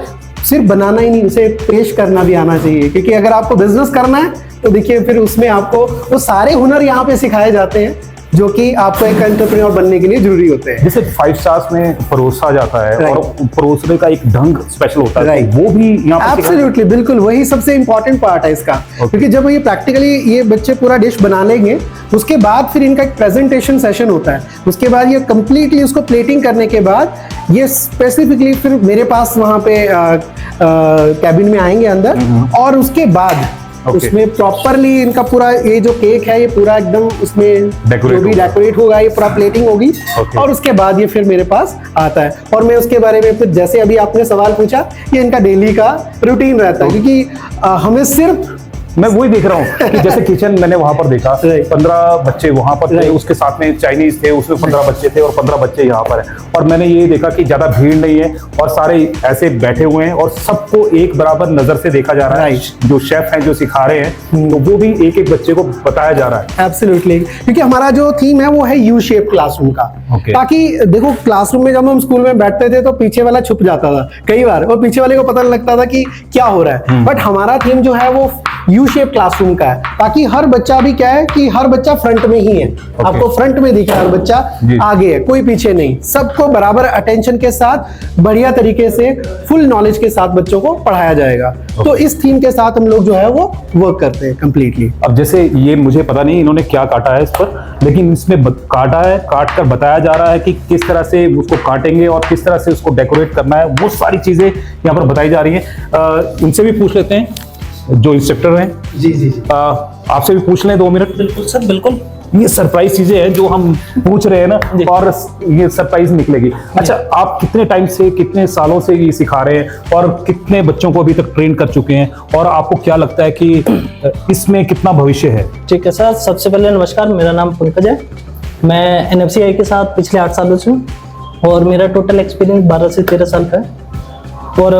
सिर्फ बनाना ही नहीं, उसे पेश करना भी आना चाहिए। क्योंकि अगर आपको बिजनेस करना है तो देखिए फिर उसमें आपको वो सारे हुनर यहाँ पे सिखाए जाते हैं जो कि आपको एक एंटरप्रेन्योर बनने के लिए जरूरी होते हैं। जैसे 5 स्टार्स में परोसा जाता है, Right. और परोसने का एक ढंग स्पेशल होता है, Right. तो वो भी यहाँ पर सिखाया एब्सोल्युटली, बिल्कुल वही सबसे इंपॉर्टेंट पार्ट है इसका। क्योंकि जब ये प्रैक्टिकली ये बच्चे पूरा डिश बना लेंगे, उसके बाद फिर इनका एक प्रेजेंटेशन सेशन होता है। उसके बाद ये कंप्लीटली उसको प्लेटिंग करने के बाद ये स्पेसिफिकली फिर मेरे पास वहाँ पे कैबिन में आएंगे अंदर, और उसके बाद उसमें प्रॉपरली इनका पूरा ये जो केक है ये पूरा एकदम उसमें जो भी डेकोरेट होगा, ये पूरा प्लेटिंग होगी, और उसके बाद ये फिर मेरे पास आता है। और मैं उसके बारे में फिर, जैसे अभी आपने सवाल पूछा, ये इनका डेली का रूटीन रहता है। क्योंकि हमें सिर्फ मैं वही देख रहा हूँ कि जैसे किचन मैंने वहां पर देखा, 15 बच्चे वहां पर थे, उसके साथ में चाइनीज थे, उसमें 15 बच्चे थे और 15 बच्चे यहाँ पर हैं। और मैंने ये देखा कि ज्यादा भीड़ नहीं है और सारे ऐसे बैठे हुए हैं और सबको एक बराबर नजर से देखा जा रहा है। जो शेफ हैं जो सिखा रहे हैं, तो वो भी एक एक बच्चे को बताया जा रहा है। एब्सोल्युटली, क्योंकि हमारा जो थीम है वो है यू शेप क्लासरूम का। Okay. ताकि देखो, क्लासरूम में जब हम स्कूल में बैठते थे तो पीछे वाला छुप जाता था कई बार, और पीछे वाले को पता नहीं लगता था कि क्या हो रहा है। बट हमारा थीम जो है वो यू शेप क्लासरूम का है, ताकि हर बच्चा भी क्या है कि हर बच्चा फ्रंट में ही है। आपको फ्रंट में दिखे हर बच्चा, आगे है, कोई पीछे नहीं, सबको बराबर अटेंशन के साथ बढ़िया तरीके से फुल नॉलेज के साथ बच्चों को पढ़ाया जाएगा। तो इस थीम के साथ हम लोग जो है वो वर्क करते हैं कंप्लीटली। अब जैसे ये मुझे पता नहीं इन्होंने क्या काटा है इस पर, लेकिन इसमें काटा है, काट कर बताया जा रहा है कि किस तरह से उसको काटेंगे और किस तरह से उसको डेकोरेट करना है। वो सारी चीजें यहाँ पर बताई जा रही हैं। इनसे भी पूछ लेते हैं जो इंस्ट्रक्टर हैं। जी जी जी। आपसे भी पूछ लें 2 मिनट। बिल्कुल सर, बिल्कुल। ये सरप्राइज चीजें हैं जो हम पूछ रहे हैं ना, और ये सरप्राइज निकलेगी। अच्छा, आप कितने टाइम से, कितने सालों से ये सिखा रहे हैं और कितने बच्चों को अभी तक ट्रेन कर चुके हैं, और आपको क्या लगता है कि इसमें कितना भविष्य है? ठीक है सर, सबसे पहले नमस्कार, मेरा नाम पंकज है। मैं NFCI के साथ पिछले 8 सालों से हूँ और मेरा टोटल एक्सपीरियंस 12 से 13 साल का है। और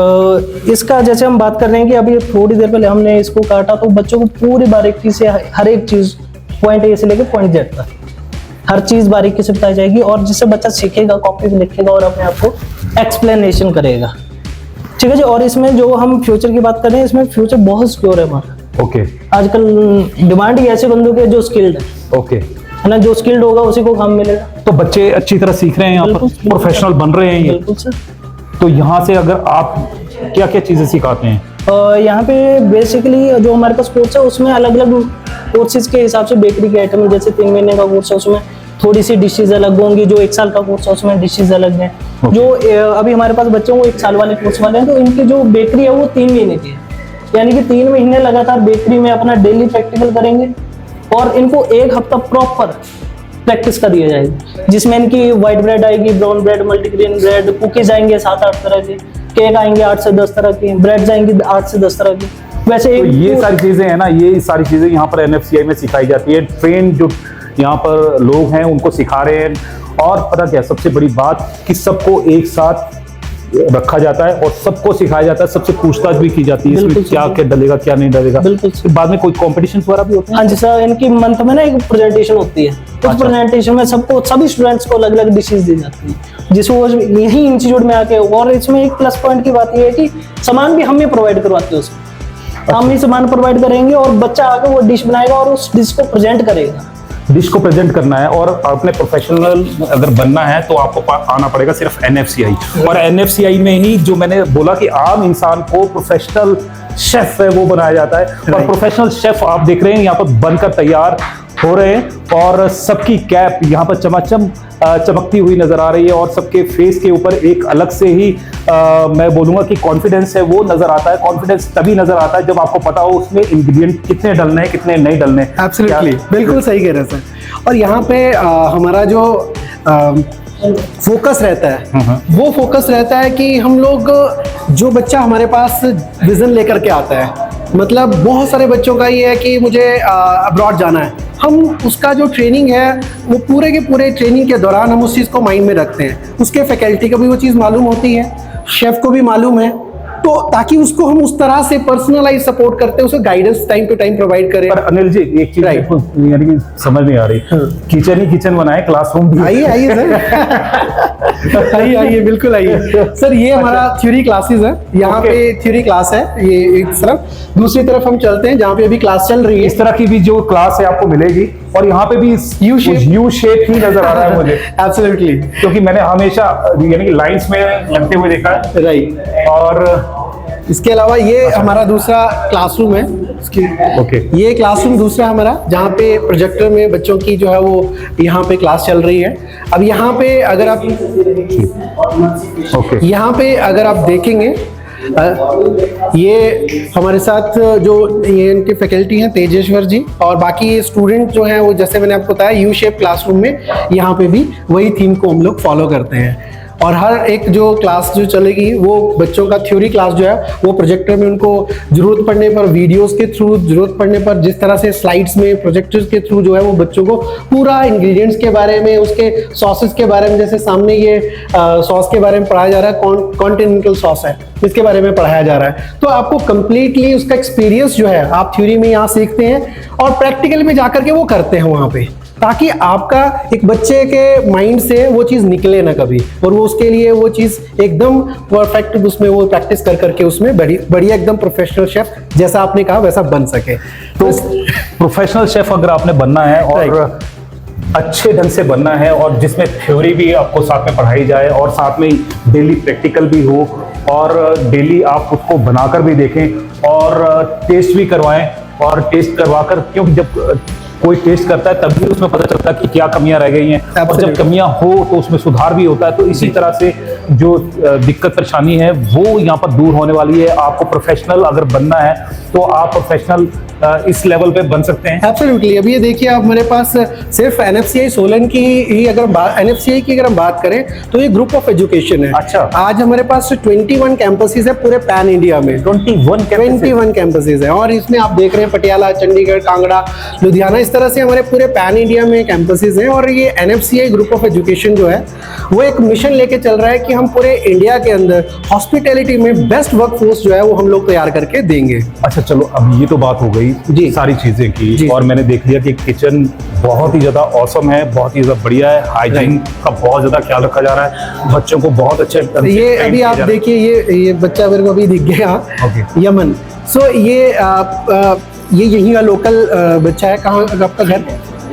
इसका जैसे हम बात कर रहे हैं कि अभी थोड़ी देर पहले हमने इसको काटा, तो बच्चों को पूरी बारीकी से हर एक चीज़ पॉइंट ए से लेकर पॉइंट जेड तक हर चीज़ बारीकी से बताई जाएगी, और जिससे बच्चा सीखेगा, कॉपी में लिखेगा और अपने आप को एक्सप्लेनेशन करेगा। ठीक है जी। और इसमें जो हम फ्यूचर की बात कर रहे हैं, इसमें फ्यूचर बहुत सिक्योर है हमारा। ओके। आजकल डिमांड ही ऐसे बंदों की है जो स्किल्ड है। ओके, है ना, जो स्किल्ड होगा उसी को काम मिलेगा। तो बच्चे अच्छी तरह सीख रहे हैं यहाँ पर, प्रोफेशनल बन रहे हैं ये। बिल्कुल सर। तो यहाँ से अगर आप क्या क्या चीजें सिखाते हैं? यहाँ पे बेसिकली जो हमारे पास कोर्स है उसमें अलग अलग कोर्सेज के हिसाब से बेकरी के आइटम, जैसे 3 महीने का कोर्स है उसमें थोड़ी सी डिशेज अलग होंगी, जो 1 साल का कोर्स है उसमें डिशेज अलग हैं। जो अभी हमारे पास बच्चों को 1 साल वाले कोर्स वाले हैं, तो इनकी जो बेकरी है वो 3 महीने की है, यानी कि 3 महीने लगातार बेकरी में अपना डेली प्रैक्टिकल करेंगे और इनको 1 हफ्ता प्रॉपर प्रैक्टिस का दिया जाएगा, जिसमें इनकी व्हाइट ब्रेड आएगी, brown bread, multigrain bread, cookies आएंगे 7-8 तरह के, केक आएंगे 8 से 10 तरह के, ब्रेड्स आएंगे 8 से 10 तरह के। वैसे तो ये सारी चीजें है ना, ये सारी चीजें यहाँ पर NFCI में सिखाई जाती है। ट्रेन जो यहाँ पर लोग हैं उनको सिखा रहे हैं, और पता क्या सबसे बड़ी बात कि सबको एक साथ रखा जाता है और सबको सिखाया जाता है, सबसे पूछताछ भी की जाती है इसमें क्या क्या डलेगा, क्या नहीं डलेगा। बिल्कुल। फिर बाद में कोई कॉम्पिटिशन वगैरह भी होते हैं? हाँ जी सर, इनकी मंथ में ना एक प्रेजेंटेशन होती है। उस प्रेजेंटेशन में सबको, सभी स्टूडेंट्स को अलग अलग डिशेज दी जाती है, जिसको वो यही इंस्टीट्यूट में आके। और इसमें एक प्लस पॉइंट की बात यह है कि सामान भी हम ही प्रोवाइड करवाते हैं उसको। हम ही सामान प्रोवाइड करेंगे और बच्चा आके वो डिश बनाएगा और उस डिश को प्रेजेंट करेगा। डिश को प्रेजेंट करना है और अपने प्रोफेशनल अगर बनना है तो आपको आना पड़ेगा सिर्फ NFCI। और NFCI में ही जो मैंने बोला कि आम इंसान को प्रोफेशनल शेफ है वो बनाया जाता है। और प्रोफेशनल शेफ आप देख रहे हैं यहाँ पर बनकर तैयार हो रहे हैं, और सबकी कैप यहाँ पर चमाचम चमकती हुई नजर आ रही है, और सबके फेस के ऊपर एक अलग से ही मैं बोलूंगा कि कॉन्फिडेंस है वो नजर आता है। कॉन्फिडेंस तभी नजर आता है जब आपको पता हो उसमें इंग्रेडिएंट कितने डलने हैं, कितने नहीं डलने। एब्सोल्युटली, बिल्कुल सही कह रहे हैं सर। और यहाँ पे हमारा जो फोकस रहता है, वो फोकस रहता है कि हम लोग, जो बच्चा हमारे पास विजन लेकर के आता है, मतलब बहुत सारे बच्चों का ये है कि मुझे अब्रॉड जाना है, हम उसका जो ट्रेनिंग है वो पूरे के पूरे ट्रेनिंग के दौरान हम उस चीज़ को माइंड में रखते हैं। उसके फैकल्टी को भी वो चीज़ मालूम होती है, शेफ को भी मालूम है, तो ताकि उसको हम उस तरह से पर्सनलाइज सपोर्ट करते हैं, उसको guidance time to time provide करें। पर अनिल जी एक चीज यानी कि समझ नहीं आ रही, किचन ही किचन बनाए, क्लासरूम भी। आइए आइए सर, आइए आइए, बिल्कुल आइए सर। ये हमारा थ्योरी क्लासेस है, यहाँ पे थ्योरी क्लास है ये एक तरफ, दूसरी तरफ हम चलते हैं जहाँ पे अभी क्लास चल रही है। इस तरह की भी जो क्लास है आपको मिलेगी, और यहाँ पे भी यू शेप ही नजर आ रहा है मुझे। एब्सोल्युटली, क्योंकि मैंने हमेशा यानी कि लाइंस में लगते हुए देखा है। राइट। और इसके अलावा ये हमारा दूसरा क्लासरूम है। ओके, ये क्लासरूम दूसरा हमारा, जहाँ पे प्रोजेक्टर में बच्चों की जो है वो यहाँ पे क्लास चल रही है। अब यहाँ पे अगर आप यहाँ पे अगर आप देखेंगे, ये हमारे साथ जो ये इनके फैकल्टी हैं तेजेश्वर जी, और बाकी स्टूडेंट जो हैं वो, जैसे मैंने आपको बताया, यू शेप क्लासरूम में यहाँ पे भी वही थीम को हम लोग फॉलो करते हैं। और हर एक जो क्लास जो चलेगी वो बच्चों का थ्योरी क्लास जो है वो प्रोजेक्टर में उनको जरूरत पड़ने पर, वीडियोस के थ्रू जरूरत पड़ने पर, जिस तरह से स्लाइड्स में प्रोजेक्टर्स के थ्रू जो है वो बच्चों को पूरा इंग्रेडिएंट्स के बारे में, उसके सॉसेस के बारे में, जैसे सामने ये सॉस के बारे में पढ़ाया जा रहा है, कॉन्टिनेंटल सॉस है, इसके बारे में पढ़ाया जा रहा है। तो आपको कंप्लीटली उसका एक्सपीरियंस जो है आप थ्योरी में यहाँ सीखते हैं और प्रैक्टिकल में जाकर के वो करते हैं वहाँ पे, ताकि आपका एक बच्चे के माइंड से वो चीज़ निकले ना कभी, और वो उसके लिए वो चीज़ एकदम परफेक्ट उसमें वो प्रैक्टिस कर करके उसमें बढ़िया एकदम प्रोफेशनल शेफ जैसा आपने कहा वैसा बन सके। तो प्रोफेशनल शेफ अगर आपने बनना है और अच्छे ढंग से बनना है और जिसमें थ्योरी भी आपको साथ में पढ़ाई जाए और साथ में डेली प्रैक्टिकल भी हो और डेली आप उसको बनाकर भी देखें और टेस्ट भी करवाएं, और टेस्ट करवाकर, क्योंकि जब कोई टेस्ट करता है तभी उसमें पता चलता है कि क्या कमियां रह गई हैं, और जब कमियां हो तो उसमें सुधार भी होता है। तो इसी तरह से जो दिक्कत परेशानी है वो यहाँ पर दूर होने वाली है। आपको प्रोफेशनल अगर बनना है तो आप प्रोफेशनल इस लेवल पे बन सकते हैं। एब्सोल्युटली। अभी ये देखिए आप, हमारे पास सिर्फ NFCI सोलन की ही अगर NFCI की अगर हम बात करें तो ये ग्रुप ऑफ एजुकेशन है। अच्छा। आज हमारे पास 21 कैंपसेस है पूरे पैन इंडिया में। 21 कैंपसेस है, और इसमें आप देख रहे हैं पटियाला, चंडीगढ़, कांगड़ा, लुधियाना, इस तरह से हमारे पूरे पैन इंडिया में कैंपसेस हैं। और ये NFCI ग्रुप ऑफ एजुकेशन जो है वो एक मिशन लेके चल रहा है कि हम पूरे इंडिया के अंदर हॉस्पिटैलिटी में बेस्ट वर्कफोर्स जो है वो हम लोग तैयार करके देंगे। अच्छा चलो, अब ये तो बात हो गई जी, सारी चीजें की जी, और मैंने देख लिया कि किचन बहुत ही ज्यादा औसम है, बहुत ही ज्यादा बढ़िया है, हाइजीन का बहुत ज्यादा ख्याल रखा जा रहा है, बच्चों को बहुत अच्छे ढंग से ये train अभी किया आप जा रहा है। देखिए ये बच्चा मेरे को अभी दिख गया, Okay. यमन। सो ये यहीं का लोकल बच्चा है। कहाँ आपका घर?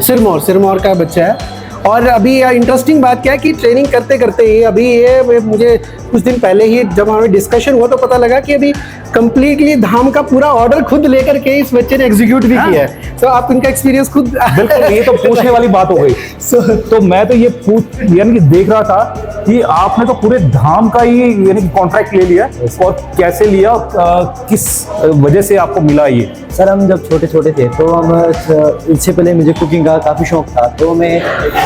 सिरमौर का बच्चा है। और अभी इंटरेस्टिंग बात क्या है कि ट्रेनिंग करते करते ही अभी ये मुझे कुछ दिन पहले ही जब हमें डिस्कशन हुआ तो पता लगा कि अभी कंप्लीटली धाम का पूरा ऑर्डर खुद लेकर के इस बच्चे ने एग्जीक्यूट भी किया है। तो आप इनका एक्सपीरियंस खुद बिल्कुल, ये तो पूछने वाली बात हो गई। तो मैं तो ये यानी कि देख रहा था कि आपने तो पूरे धाम का ही यानी कि कॉन्ट्रैक्ट ले लिया, और कैसे लिया, किस वजह से आपको मिला ये? सर हम जब छोटे छोटे थे तो हम इससे पहले मुझे कुकिंग का काफ़ी शौक था, तो मैं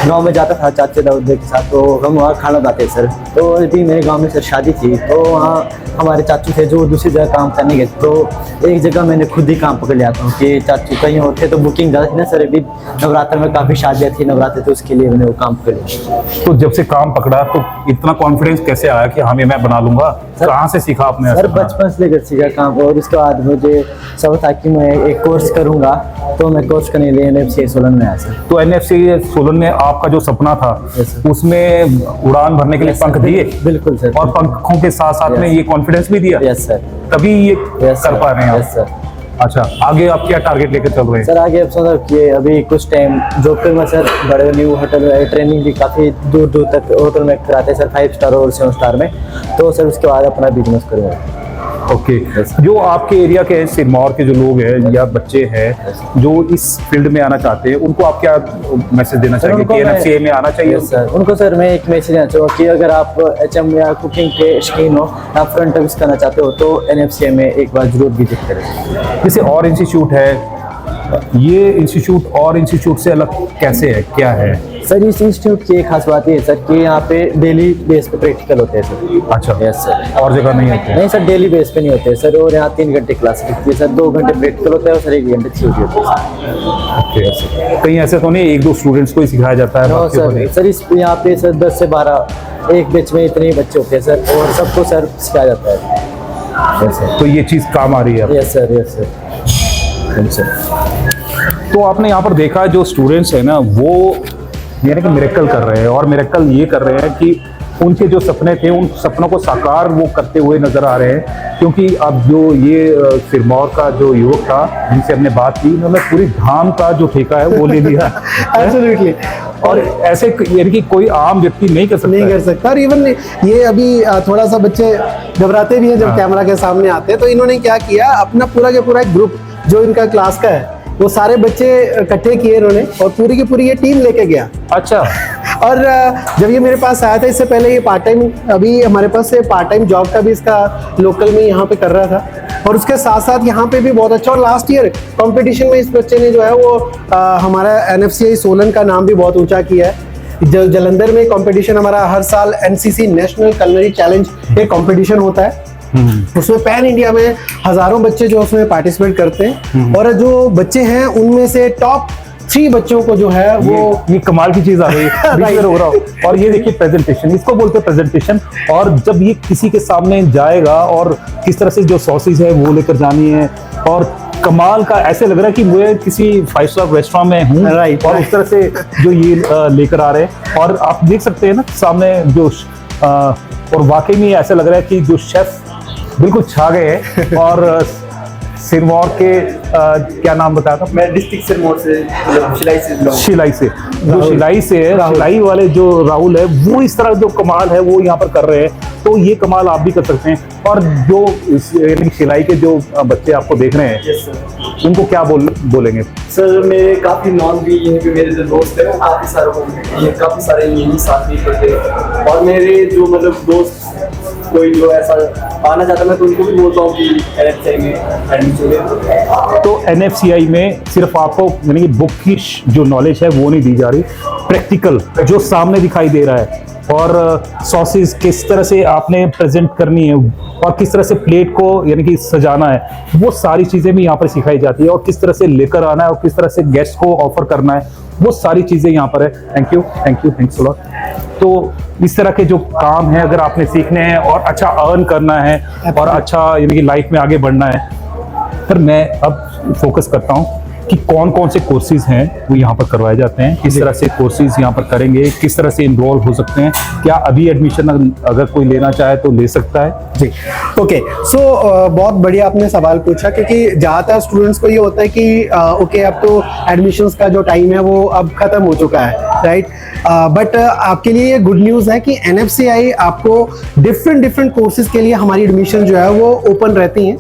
गांव में जाता था चाचा दाऊद के साथ, तो हम वहाँ खाना बनाते सर। तो अभी मेरे गांव में सर शादी थी, तो वहाँ हमारे चाचू थे जो दूसरी जगह काम करने गए, तो एक जगह मैंने खुद ही काम पकड़ लिया था कि चाचू कहीं होते तो बुकिंग ज़्यादा थी ना सर। अभी नवरात्र में काफ़ी शादियाँ थी नवरात्र, तो उसके लिए मैंने वो काम पकड़ लिया। तो जब से काम पकड़ा तो इतना कॉन्फिडेंस कैसे आया कि हाँ मैं बना लूंगा? कहाँ से सीखा आपने? सर बचपन से लेकर सीखा काम, और उसके बाद मुझे सब था कि मैं एक कोर्स करूंगा, तो मैं कोर्स करने के लिए NFCI सोलन में आया सर। तो NFCI सोलन में आपका जो सपना था उसमें उड़ान भरने के लिए पंख दिए? बिल्कुल सर। और पंखों के साथ साथ में ये कॉन्फिडेंस भी दिया? Yes sir. तभी ये कर पा रहे हैं यस सर। अच्छा, आगे आप क्या टारगेट लेकर चल रहे हैं? सर आगे अब सर कि अभी कुछ टाइम जॉब करूँगा सर, बड़े न्यू होटल में ट्रेनिंग भी काफ़ी दूर दूर तक होटल में कराते हैं सर, 5 स्टार और 7 स्टार में। तो सर उसके बाद अपना बिजनेस करूँगा। ओके। जो आपके एरिया के सिरमौर के जो लोग हैं या बच्चे हैं जो इस फील्ड में आना चाहते हैं, उनको आप क्या मैसेज देना चाहेंगे कि NFCI में आना चाहिए? सर उनको सर मैं एक मैसेज देना चाहूँगा कि अगर आप HM या कुकिंग के शौकीन हो, आप फ्रंट ऑफिस करना चाहते हो, तो NFCI में एक बार जरूर विजिट करें। जैसे और इंस्टीट्यूट है, ये इंस्टीट्यूट और इंस्टीट्यूट से अलग कैसे है, क्या है? सर इस इंस्टीट्यूट की एक खास बात ये है सर कि यहाँ पे डेली बेस पे प्रैक्टिकल होते हैं सर। अच्छा। Yes sir. और जगह नहीं होते? नहीं सर, डेली बेस पे नहीं होते सर, और यहाँ 3 घंटे क्लास लगती है सर, 2 घंटे प्रैक्टिकल होता है और सर 1 घंटे थ्योरी होती है। ओके। कहीं ऐसे तो नहीं 1-2 स्टूडेंट्स को ही सिखाया जाता है? नो बाकियों को नहीं? सर इस यहाँ पे सर 10 से 12 एक बैच में इतने ही बच्चे होते हैं सर, और सबको सर सिखाया जाता है। Yes sir. तो ये चीज़ काम आ रही है? Yes sir. Yes sir. तो आपने यहाँ पर देखा जो स्टूडेंट्स हैं ना, वो यानी कि मिरेकल कर रहे हैं, और मिरेकल ये कर रहे हैं कि उनके जो सपने थे उन सपनों को साकार वो करते हुए नजर आ रहे हैं। क्योंकि अब जो ये सिरमौर का जो युवक था जिनसे हमने बात की, उन्होंने पूरी धाम का जो ठेका है वो ले लिया। एब्सोल्युटली। और ऐसे यानी कि कोई आम व्यक्ति नहीं कर सकता। और इवन ये अभी थोड़ा सा बच्चे घबराते भी हैं जब कैमरा के सामने आते हैं, तो इन्होंने क्या किया, अपना पूरा का पूरा एक ग्रुप जो इनका क्लास का है वो सारे बच्चे इकट्ठे किए इन्होंने, और पूरी की पूरी ये टीम लेके गया। अच्छा। और जब ये मेरे पास आया था, इससे पहले ये पार्ट टाइम, अभी हमारे पास से पार्ट टाइम जॉब का भी इसका लोकल में यहाँ पे कर रहा था, और उसके साथ साथ यहाँ पे भी बहुत अच्छा। और लास्ट ईयर कंपटीशन में इस बच्चे ने जो है वो हमारा NFCI सोलन का नाम भी बहुत ऊंचा किया है। जलंधर में कंपटीशन हमारा हर साल एनसीसी नेशनल कुलिनरी चैलेंज एक कंपटीशन होता है। उसमें पैन इंडिया में हजारों बच्चे जो उसमें पार्टिसिपेट करते हैं और जो बच्चे हैं उनमें से टॉप 3 बच्चों को जो है वो ये कमाल की चीज आ गई बीच में रो रहा हूं। और ये देखिए प्रेजेंटेशन, इसको बोलते हैं प्रेजेंटेशन। और जब ये किसी के सामने जाएगा और किस तरह से जो सॉसेज है वो लेकर जानी है, और कमाल का ऐसे लग रहा है कि मुझे किसी 5 स्टार रेस्टोरेंट में हूँ। Right. और उस तरह से जो ये लेकर आ रहे हैं, और आप देख सकते हैं ना सामने जो और वाकई में ऐसा लग रहा है कि जो शेफ बिल्कुल छा गए हैं। और सिरमौर के क्या नाम बताया था? मैं डिस्ट्रिक्ट सिरमौर से, मतलब शिलाई से belong शिलाई से, जो शिलाई से है, शिलाई वाले जो राहुल है वो इस तरह जो कमाल है वो यहाँ पर कर रहे हैं। तो ये कमाल आप भी कर सकते हैं। और जो यानी शिलाई के जो बच्चे आपको देख रहे हैं, Yes, sir. उनको क्या बोलेंगे? सर मेरे काफ़ी नॉन भी यहीं पे मेरे जो दोस्त हैं वो काफ़ी सारे यहीं साथ में पढ़ते हैं। और मेरे जो मतलब दोस्त कोई जो ऐसा आना चाहता है, मैं तो उनको भी बोलता हूँ कि NFCI में एडमिशन ले। तो NFCI में सिर्फ आपको यानी कि बुक की जो नॉलेज है वो नहीं दी जा रही, प्रैक्टिकल जो सामने दिखाई दे रहा है, और सॉसेस किस तरह से आपने प्रेजेंट करनी है, और किस तरह से प्लेट को यानी कि सजाना है, वो सारी चीज़ें भी यहाँ पर सिखाई जाती है। और किस तरह से लेकर आना है और किस तरह से गेस्ट को ऑफर करना है, वो सारी चीज़ें यहाँ पर है। Thank you, thanks a lot. तो इस तरह के जो काम है अगर आपने सीखने हैं और अच्छा अर्न करना है और अच्छा यानी कि लाइफ में आगे बढ़ना है, फिर मैं अब फोकस करता हूँ कि कौन कौन से कोर्सेज हैं वो यहाँ पर करवाए जाते हैं, किस तरह से कोर्सेज यहाँ पर करेंगे, किस तरह से इन्वॉल्व हो सकते हैं, क्या अभी एडमिशन अगर कोई लेना चाहे तो ले सकता है जी। ओके, सो बहुत बढ़िया आपने सवाल पूछा, क्योंकि ज़्यादातर स्टूडेंट्स को ये होता है कि ओके अब तो एडमिशन्स का जो टाइम है वो अब ख़त्म हो चुका है, राइट। बट आपके लिए ये गुड न्यूज़ है कि NFCI आपको डिफरेंट कोर्सेज के लिए हमारी एडमिशन जो है वो ओपन रहती हैं।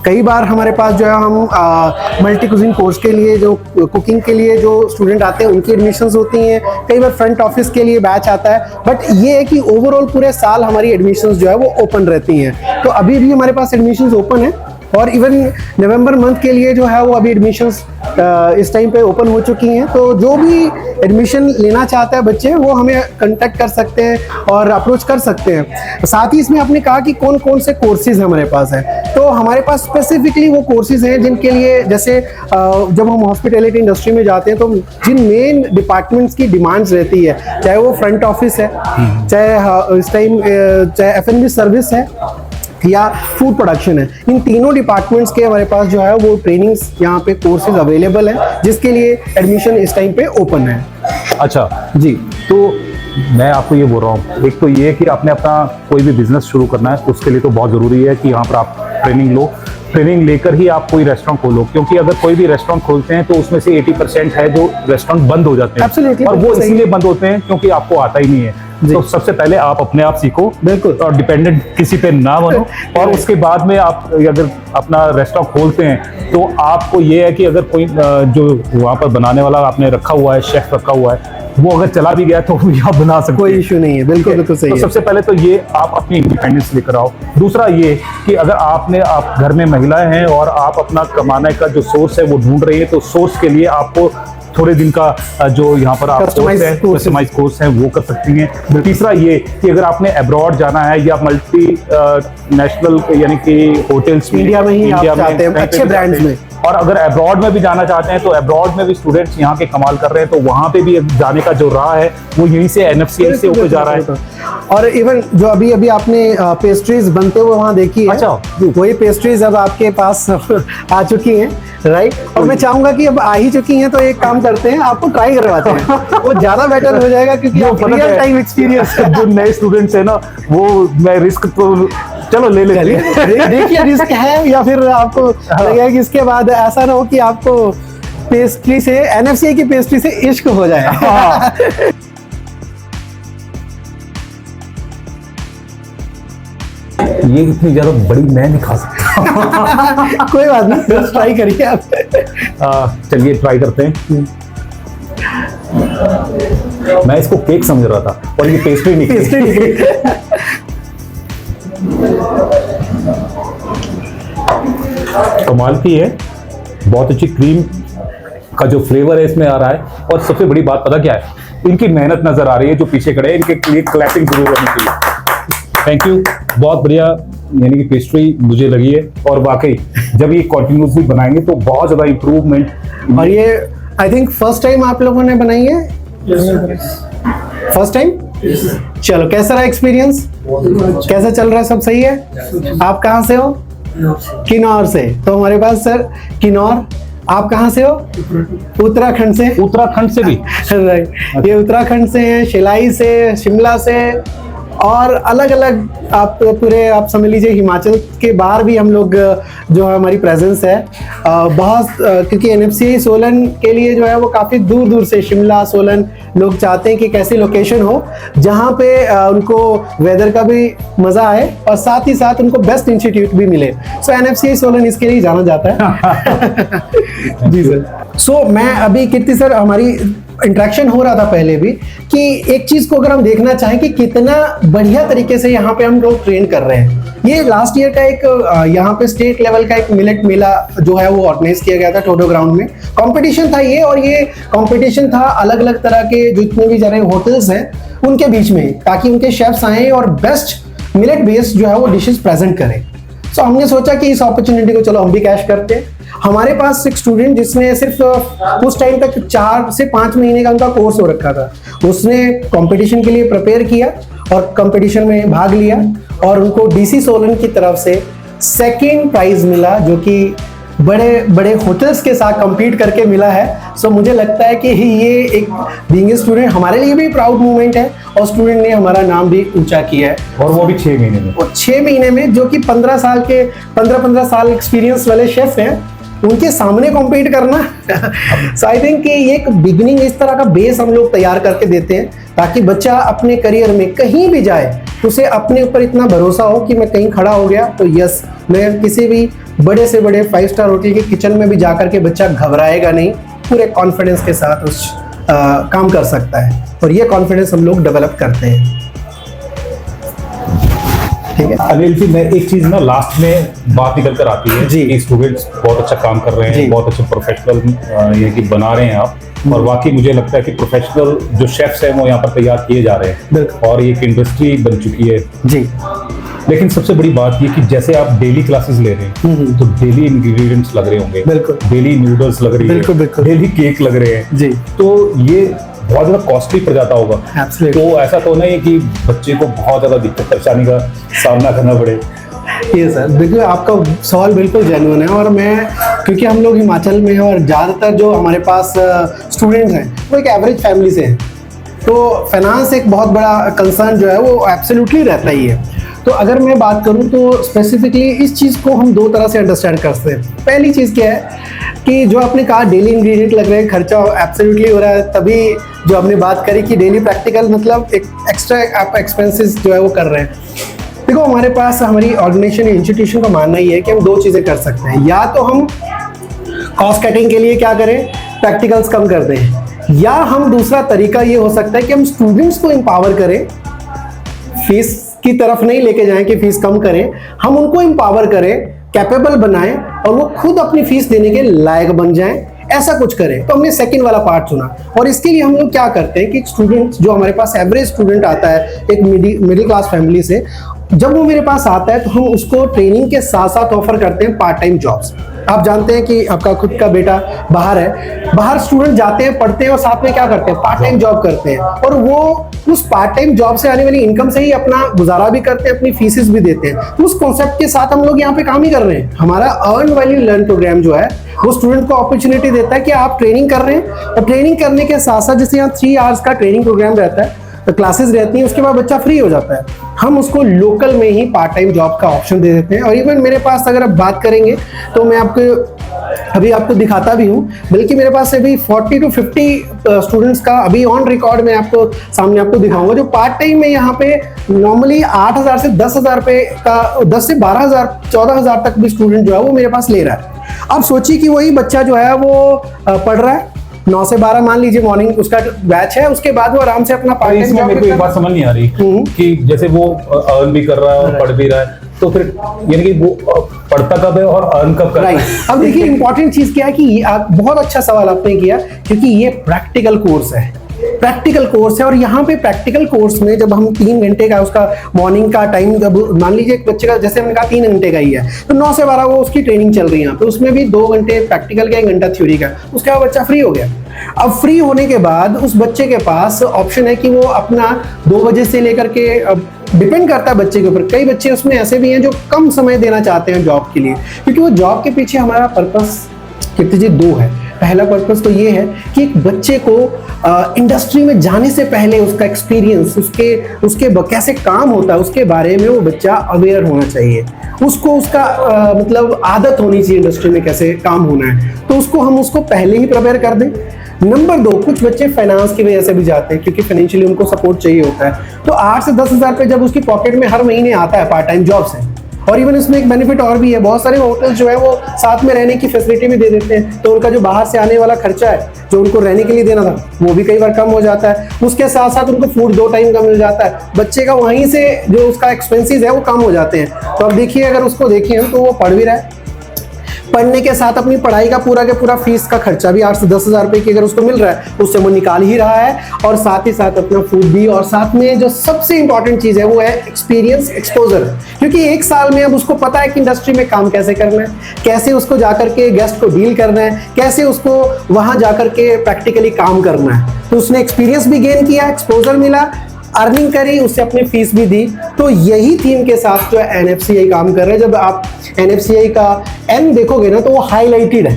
कई बार हमारे पास जो है हम मल्टी कुजिन कोर्स के लिए जो कुकिंग के लिए जो स्टूडेंट आते हैं उनकी एडमिशन्स होती हैं, कई बार फ्रंट ऑफिस के लिए बैच आता है। बट ये है कि ओवरऑल पूरे साल हमारी एडमिशन्स जो है वो ओपन रहती हैं। तो अभी भी हमारे पास एडमिशन्स ओपन है, और इवन नवंबर मंथ के लिए जो है वो अभी एडमिशन्स इस टाइम पे ओपन हो चुकी हैं। तो जो भी एडमिशन लेना चाहता है बच्चे वो हमें कांटेक्ट कर सकते हैं और अप्रोच कर सकते हैं। साथ ही इसमें आपने कहा कि कौन कौन से कोर्सेज हमारे पास हैं, तो हमारे पास स्पेसिफिकली वो कोर्सेज हैं जिनके लिए, जैसे जब हम हॉस्पिटैलिटी इंडस्ट्री में जाते हैं तो जिन मेन डिपार्टमेंट्स की डिमांड्स रहती है, चाहे वो फ्रंट ऑफिस है, चाहे इस टाइम चाहे F&B सर्विस है या फूड प्रोडक्शन है, इन तीनों डिपार्टमेंट्स के हमारे पास जो है वो ट्रेनिंग्स यहाँ पे कोर्सेज अवेलेबल है, जिसके लिए एडमिशन इस टाइम पे ओपन है। अच्छा जी, तो मैं आपको ये बोल रहा हूँ, एक तो ये है कि आपने अपना कोई भी बिजनेस शुरू करना है, उसके लिए तो बहुत ज़रूरी है कि यहाँ पर आप ट्रेनिंग लो, ट्रेनिंग लेकर ही आप कोई रेस्टोरेंट खोलो। क्योंकि अगर कोई भी रेस्टोरेंट खोलते हैं तो उसमें से 80% है जो रेस्टोरेंट बंद हो जाते हैं। Absolutely, और वो बिल्कुल सही। इसलिए बंद होते हैं क्योंकि आपको आता ही नहीं है। तो सबसे पहले आप अपने आप सीखो, बिल्कुल, और डिपेंडेंट किसी पे ना बनो। और उसके बाद में आप अगर अपना रेस्टोरेंट खोलते हैं तो आपको ये है कि अगर कोई जो वहाँ पर बनाने वाला आपने रखा हुआ है, शेफ रखा हुआ है, वो अगर चला भी गया तो भी आप बना सकते कोई हैं। इशू नहीं है, बिल्कुल सही तो है। सबसे पहले तो ये आप अपनी इंडिपेंडेंस लेकर आओ। दूसरा ये कि अगर आप घर में महिलाएं हैं और आप अपना कमाने का जो सोर्स है वो ढूंढ रही है, तो सोर्स के लिए आपको थोड़े दिन का जो यहाँ पर आप कस्टमाइज कोर्स है वो कर सकती हैं। तीसरा ये कि अगर आपने अब्रॉड जाना है या मल्टी नेशनल यानी कि होटल्स इंडिया में ही आप चाहते हैं, अच्छे ब्रांड्स में, और अगर अब्रॉड में भी जाना चाहते हैं तो अब्रॉड में भी स्टूडेंट्स यहाँ के कमाल कर रहे हैं, तो वहाँ पे भी जाने का जो राह है वो यहीं से NFCI से होकर जा रहा है। और इवन जो अभी आपने पेस्ट्रीज बनते हुए वहाँ देखी है, अच्छा, वही पेस्ट्रीज अब आपके पास आ चुकी हैं, राइट। और मैं चाहूंगा कि अब आ ही चुकी हैं तो एक काम करते हैं, आपको ट्राई करवाते हैं, वो ज्यादा बेटर हो जाएगा, क्योंकि आप रियल टाइम एक्सपीरियंस जो नए स्टूडेंट्स है ना, वो मैं रिस्क तो चलो ले लेते हैं। देखिए रिस्क है, या फिर आपको लगेगा कि इसके बाद ऐसा ना हो कि आपको पेस्ट्री से, NFCI की पेस्ट्री से इश्क हो जाए। ये इतनी ज्यादा बड़ी मैं नहीं खा सकता। कोई बात नहीं, बस ट्राई करिए आप। चलिए ट्राई करते हैं। मैं इसको केक समझ रहा था और ये पेस्ट्री निकली। कमाल की है, बहुत अच्छी क्रीम का जो फ्लेवर है इसमें आ रहा है। और सबसे बड़ी बात पता क्या है, इनकी मेहनत नजर आ रही है, जो पीछे खड़े हैं इनके लिए क्लैपिंग जरूर होनी चाहिए। थैंक यू, बहुत बढ़िया यानी कि पेस्ट्री मुझे लगी है, और वाकई जब ये कंटिन्यूसली बनाएंगे तो बहुत ज्यादा इंप्रूवमेंट। और ये आई थिंक फर्स्ट टाइम आप लोगों ने बनाई है? First time? चलो, कैसा रहा एक्सपीरियंस? कैसा चल रहा है? सब सही है? आप कहाँ से हो? किन्नौर से। तो हमारे पास सर किन्नौर, आप कहाँ से हो? उत्तराखंड से। उत्तराखंड से भी? राइट, ये उत्तराखंड से हैं, शिलाई से, शिमला से, और अलग अलग आप पूरे आप समझ लीजिए हिमाचल के बाहर भी हम लोग जो है हमारी प्रेजेंस है बहुत, क्योंकि NFCI सोलन के लिए जो है वो काफ़ी दूर दूर से शिमला, सोलन लोग चाहते हैं कि कैसी लोकेशन हो जहाँ पे उनको वेदर का भी मज़ा आए और साथ ही साथ उनको बेस्ट इंस्टीट्यूट भी मिले। सो NFCI सोलन इसके लिए जाना जाता है। जी सर। सो मैं अभी कीर्ति सर, हमारी इंटरेक्शन हो रहा था पहले भी कि एक चीज को अगर हम देखना चाहें कि कितना बढ़िया तरीके से यहाँ पे हम लोग ट्रेन कर रहे हैं। ये लास्ट ईयर का एक यहाँ पे स्टेट लेवल का एक मिलेट मेला जो है वो ऑर्गेनाइज किया गया था टोडो ग्राउंड में। कंपटीशन था ये, और ये कंपटीशन था अलग अलग तरह के जितने भी जरा होटल्स हैं उनके बीच में, ताकि उनके शेफ्स आए और बेस्ट मिलेट बेस्ड जो है वो डिशेस प्रेजेंट करें। तो हमने सोचा कि इस अपॉर्चुनिटी को चलो हम भी कैश करते हैं। हमारे पास एक स्टूडेंट जिसने सिर्फ उस टाइम तक 4 से 5 महीने का उनका कोर्स हो रखा था, उसने कंपटीशन के लिए प्रिपेयर किया और कंपटीशन में भाग लिया, और उनको DC सोलन की तरफ से सेकंड प्राइज मिला, जो कि बड़े बड़े होटल्स के साथ compete करके मिला है। सो मुझे लगता है कि ये एक बीइंग ए स्टूडेंट हमारे लिए भी प्राउड मोमेंट है, और स्टूडेंट ने हमारा नाम भी ऊंचा किया है, और वो भी 6 महीने में। और 6 महीने में, जो कि 15 साल एक्सपीरियंस वाले शेफ हैं, उनके सामने कॉम्पीट करना। सो आई थिंक कि ये एक बिगिनिंग, इस तरह का बेस हम लोग तैयार करके देते हैं ताकि बच्चा अपने करियर में कहीं भी जाए उसे अपने ऊपर इतना भरोसा हो कि मैं कहीं खड़ा हो गया तो यस, मैं किसी भी बड़े से बड़े 5 स्टार होटल के किचन में भी जाकर के बच्चा घबराएगा नहीं, पूरे कॉन्फिडेंस के साथ उस काम कर सकता है, और ये कॉन्फिडेंस हम लोग डेवलप करते हैं। ठीक है अनिल जी, मैं एक चीज ना लास्ट में बात निकल कर आती है जी। कि स्टूडेंट्स बहुत अच्छा काम कर रहे जी। हैं, बहुत अच्छे प्रोफेशनल ये कि बना रहे हैं आप, और वाकई मुझे लगता है कि प्रोफेशनल जो शेफ्स हैं वो यहाँ पर तैयार किए जा रहे हैं, बिल्कुल। और ये एक इंडस्ट्री बन चुकी है जी। लेकिन सबसे बड़ी बात ये कि जैसे आप डेली क्लासेस ले रहे हैं तो डेली इंग्रेडिएंट्स लग रहे होंगे, बिल्कुल। डेली नूडल्स लग रही बिल्कुल, है, बिल्कुल। डेली केक लग रहे हैं जी। तो ये बहुत ज्यादा कॉस्टली पड़ जाता होगा। Absolutely। तो ऐसा तो नहीं है कि बच्चे को बहुत ज्यादा दिक्कत परेशानी का सामना करना पड़े। ये सर देखिए, आपका सवाल बिल्कुल जेन्युइन है, और मैं क्योंकि हम लोग हिमाचल में हैं और ज़्यादातर जो हमारे पास स्टूडेंट्स हैं वो एक एवरेज फैमिली से हैं, तो फाइनेंस एक बहुत बड़ा कंसर्न जो है वो एब्सोल्युटली रहता ही है। तो अगर मैं बात करूं तो स्पेसिफिकली इस चीज़ को हम 2 तरह से अंडरस्टैंड कर सकते हैं। पहली चीज़ क्या है कि जो आपने कहा डेली इंग्रेडिएंट लग रहे हैं, खर्चा एब्सोल्युटली हो रहा है, तभी जो हमने बात करी कि डेली प्रैक्टिकल मतलब एक एक्स्ट्रा आप एक्सपेंसेस जो है वो कर रहे हैं। देखो, हमारे पास हमारी ऑर्गेनाइजेशन इंस्टीट्यूशन का मानना ही है कि हम 2 चीज़ें कर सकते हैं, या तो हम कॉस्ट कटिंग के लिए क्या करें, प्रैक्टिकल्स कम कर दें, या हम दूसरा तरीका ये हो सकता है कि हम स्टूडेंट्स को एम्पावर करें, फीस की तरफ नहीं लेके जाएं कि फीस कम करें, हम उनको एम्पावर करें, कैपेबल बनाएं और वो खुद अपनी फीस देने के लायक बन जाएं, ऐसा कुछ करें। तो हमने सेकंड वाला पार्ट चुना, और इसके लिए हम लोग क्या करते हैं कि स्टूडेंट जो हमारे पास एवरेज स्टूडेंट आता है एक मिडिल क्लास फैमिली से, जब वो मेरे पास आता है तो हम उसको ट्रेनिंग के साथ साथ ऑफर करते हैं पार्ट टाइम जॉब्स। आप जानते हैं कि आपका खुद का बेटा बाहर है, बाहर स्टूडेंट जाते हैं, पढ़ते हैं और साथ में क्या करते हैं, पार्ट टाइम जॉब करते हैं, और वो उस पार्ट टाइम जॉब से आने वाली इनकम से ही अपना गुजारा भी करते हैं, अपनी फीसेस भी देते हैं। तो उस कॉन्सेप्ट के साथ हम लोग यहाँ पे काम ही कर रहे हैं। हमारा अर्न वैल्यू लर्न प्रोग्राम जो है वो स्टूडेंट को अपॉर्चुनिटी देता है कि आप ट्रेनिंग कर रहे हैं, और ट्रेनिंग करने के साथ साथ जैसे यहाँ 3 आवर्स का ट्रेनिंग प्रोग्राम रहता है, तो क्लासेस रहती हैं, उसके बाद बच्चा फ्री हो जाता है, हम उसको लोकल में ही पार्ट टाइम जॉब का ऑप्शन दे देते हैं। और इवन मेरे पास अगर आप बात करेंगे तो मैं अभी आपको दिखाता भी हूँ, बल्कि मेरे पास अभी 40 to 50 स्टूडेंट्स का अभी ऑन रिकॉर्ड में आपको सामने आपको दिखाऊंगा, जो पार्ट टाइम में यहाँ पे नॉर्मली 8,000 से 10,000 रुपये का, 10 से 12,000 14,000 तक भी स्टूडेंट जो है वो मेरे पास ले रहा है। अब सोचिए कि वही बच्चा जो है वो पढ़ रहा है 9 से 12 मान लीजिए मॉर्निंग उसका बैच है, उसके बाद वो आराम से अपना पार्ट टाइम इसमें मेरे को एक बात समझ नहीं आ रही कि जैसे वो अर्न भी कर रहा है और पढ़ भी रहा है, तो फिर यानी कि वो पढ़ता कब है और अर्न कब कर रहा है? अब देखिए इंपॉर्टेंट चीज क्या है कि आप बहुत अच्छा सवाल आपने किया, क्योंकि ये प्रैक्टिकल कोर्स है, प्रैक्टिकल कोर्स है। और यहाँ पे प्रैक्टिकल कोर्स में जब हम 3 घंटे का उसका मॉर्निंग का टाइम, जब मान लीजिए एक बच्चे का जैसे हमने कहा 3 घंटे का ही है, तो 9 से 12 वो उसकी ट्रेनिंग चल रही है, तो उसमें भी 2 घंटे प्रैक्टिकल का, 1 घंटा थ्योरी का, उसके बाद बच्चा फ्री हो गया। अब फ्री होने के बाद उस बच्चे के पास ऑप्शन है कि वो अपना 2 बजे से लेकर के, डिपेंड करता है बच्चे के ऊपर, कई बच्चे उसमें ऐसे भी हैं जो कम समय देना चाहते हैं जॉब के लिए, क्योंकि वो जॉब के पीछे हमारा पर्पस कीर्ति जी 2 है। पहला पर्पस तो ये है कि एक बच्चे को इंडस्ट्री में जाने से पहले उसका एक्सपीरियंस, उसके कैसे काम होता है उसके बारे में वो बच्चा अवेयर होना चाहिए, उसको उसका मतलब आदत होनी चाहिए इंडस्ट्री में कैसे काम होना है, तो उसको हम उसको पहले ही प्रिपेयर कर दें। नंबर 2, कुछ बच्चे फाइनेंस की वजह से भी जाते हैं क्योंकि फाइनेंशियली उनको सपोर्ट चाहिए होता है, तो 8 से 10 हज़ार रुपये जब उसकी पॉकेट में हर महीने आता है पार्ट टाइम जॉब से, और इवन इसमें एक बेनिफिट और भी है, बहुत सारे होटल जो है वो साथ में रहने की फैसिलिटी भी दे देते हैं, तो उनका जो बाहर से आने वाला खर्चा है जो उनको रहने के लिए देना था वो भी कई बार कम हो जाता है। उसके साथ साथ उनको फूड 2 टाइम का मिल जाता है, बच्चे का वहीं से जो उसका एक्सपेंसेस है वो कम हो जाते हैं। तो अब देखिए, अगर उसको देखिए तो वो पढ़ भी रहा है, पढ़ने के साथ अपनी पढ़ाई का पूरा फीस का खर्चा भी 8 से 10 हज़ार रुपए की अगर उसको मिल रहा है उससे वो निकाल ही रहा है, और साथ ही साथ अपना फूड भी, और साथ में जो सबसे इंपॉर्टेंट चीज है वो है एक्सपीरियंस, एक्सपोजर, क्योंकि 1 साल में अब उसको पता है कि इंडस्ट्री में काम कैसे करना है, कैसे उसको जाकर के गेस्ट को डील करना है, कैसे उसको वहां जाकर के प्रैक्टिकली काम करना है, तो उसने एक्सपीरियंस भी गेन किया, एक्सपोजर मिला, अर्निंग करी, उससे अपनी फीस भी दी। तो यही थीम के साथ जो है NFCI काम कर रहे हैं। जब आप NFCI का N देखोगे ना तो वो हाईलाइटेड है,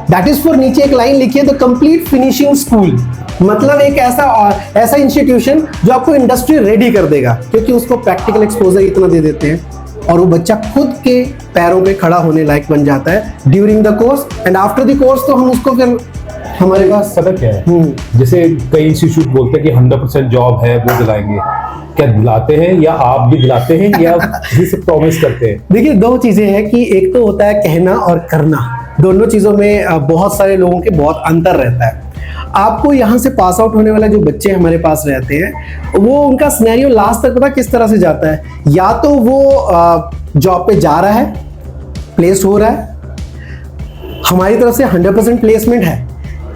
दैट इज फॉर, नीचे एक लाइन लिखी है, द कंप्लीट फिनिशिंग स्कूल, मतलब एक ऐसा इंस्टीट्यूशन जो आपको इंडस्ट्री रेडी कर देगा, क्योंकि उसको प्रैक्टिकल एक्सपोजर इतना दे देते हैं और वो बच्चा खुद के पैरों पे खड़ा होने लायक बन जाता है during the course and after the course. तो हम उसको फिर हमारे पास पता क्या है, जैसे कई इंस्टीट्यूट बोलते हैं कि 100% जॉब है वो दिलाएंगे, क्या दिलाते हैं या आप भी दिलाते हैं या सिर्फ प्रॉमिस करते हैं? देखिए, 2 चीजें हैं कि एक तो होता है कहना और करना, दोनों चीजों में बहुत सारे लोगों के बहुत अंतर रहता है। आपको यहाँ से पास आउट होने वाले जो बच्चे हमारे पास रहते हैं वो उनका सिनेरियो लास्ट तक पता किस तरह से जाता है, या तो वो जॉब पे जा रहा है, प्लेस हो रहा है, हमारी तरफ से 100% प्लेसमेंट है,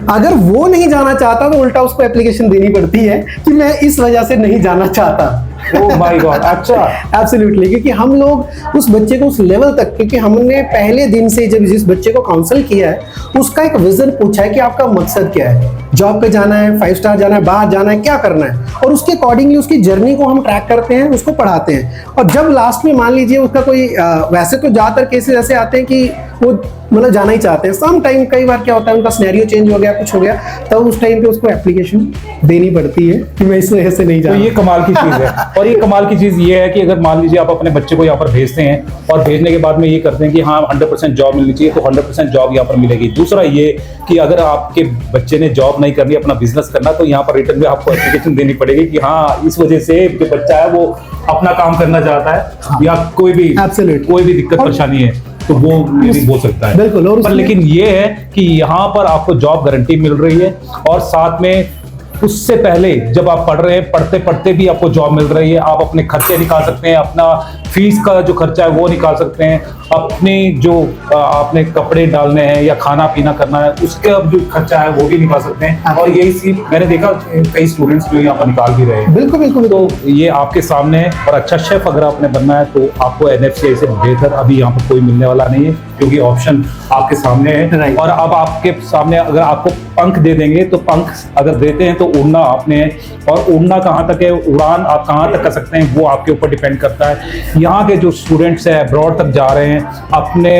अगर वो नहीं जाना चाहता तो उल्टा उसको एप्लीकेशन देनी पड़ती है कि मैं इस वजह से नहीं जाना चाहता। ओह माय गॉड, अच्छा, एब्सोल्युटली, क्योंकि हम लोग उस बच्चे को उस लेवल तक, क्योंकि हमने पहले दिन से जब जिस बच्चे को काउंसल किया है उसका एक विजन पूछा है कि आपका मकसद क्या है, जॉब पे जाना है, 5 स्टार जाना है, बाहर जाना है, क्या करना है, और उसके अकॉर्डिंगली उसकी जर्नी को हम ट्रैक करते हैं, उसको पढ़ाते हैं। और जब लास्ट में मान लीजिए उसका कोई वैसे तो ज्यादातर केसेस ऐसे आते हैं कि वो मतलब जाना ही चाहते हैं, सम टाइम कई बार क्या होता है उनका सिनेरियो चेंज हो गया, कुछ हो गया, तब उस टाइम पे उसको एप्लीकेशन देनी पड़ती है कि मैं इस वजह से नहीं जा तो रहा। ये कमाल की चीज है। और ये कमाल की चीज ये है कि अगर मान लीजिए आप अपने बच्चे को यहाँ पर भेजते हैं और भेजने के बाद में ये करते हैं कि हाँ 100% जॉब मिलनी चाहिए, तो 100% जॉब यहाँ पर मिलेगी। दूसरा ये कि अगर आपके बच्चे ने जॉब नहीं करनी, अपना बिजनेस करना, तो यहाँ पर रिटर्न में आपको एप्लीकेशन देनी पड़ेगी कि हाँ इस वजह से जो बच्चा है वो अपना काम करना चाहता है या कोई भी दिक्कत परेशानी है तो वो ये भी बोल सकता है। बिल्कुल। और पर लेकिन ये है कि यहाँ पर आपको जॉब गारंटी मिल रही है, और साथ में उससे पहले जब आप पढ़ रहे हैं, पढ़ते पढ़ते भी आपको जॉब मिल रही है, आप अपने खर्चे निकाल सकते हैं, अपना फीस का जो खर्चा है वो निकाल सकते हैं, अपने जो आपने कपड़े डालने हैं या खाना पीना करना है उसका जो खर्चा है वो भी निकाल सकते हैं। और यही चीज मैंने देखा कई स्टूडेंट्स जो यहाँ पर निकाल भी रहे हैं। बिल्कुल बिल्कुल। तो ये आपके सामने है, और अच्छा शेफ अगर आपने बनना है तो आपको NFCI से बेहतर अभी यहाँ पर कोई मिलने वाला नहीं है, क्योंकि ऑप्शन आपके सामने है। और अब आपके सामने अगर आपको पंख दे देंगे तो पंख अगर देते हैं तो उड़ना आपने है, और उड़ना कहाँ तक है, उड़ान आप कहाँ तक कर सकते हैं वो आपके ऊपर डिपेंड करता है। यहाँ के जो स्टूडेंट्स हैं अब्रॉड तक जा रहे हैं, अपने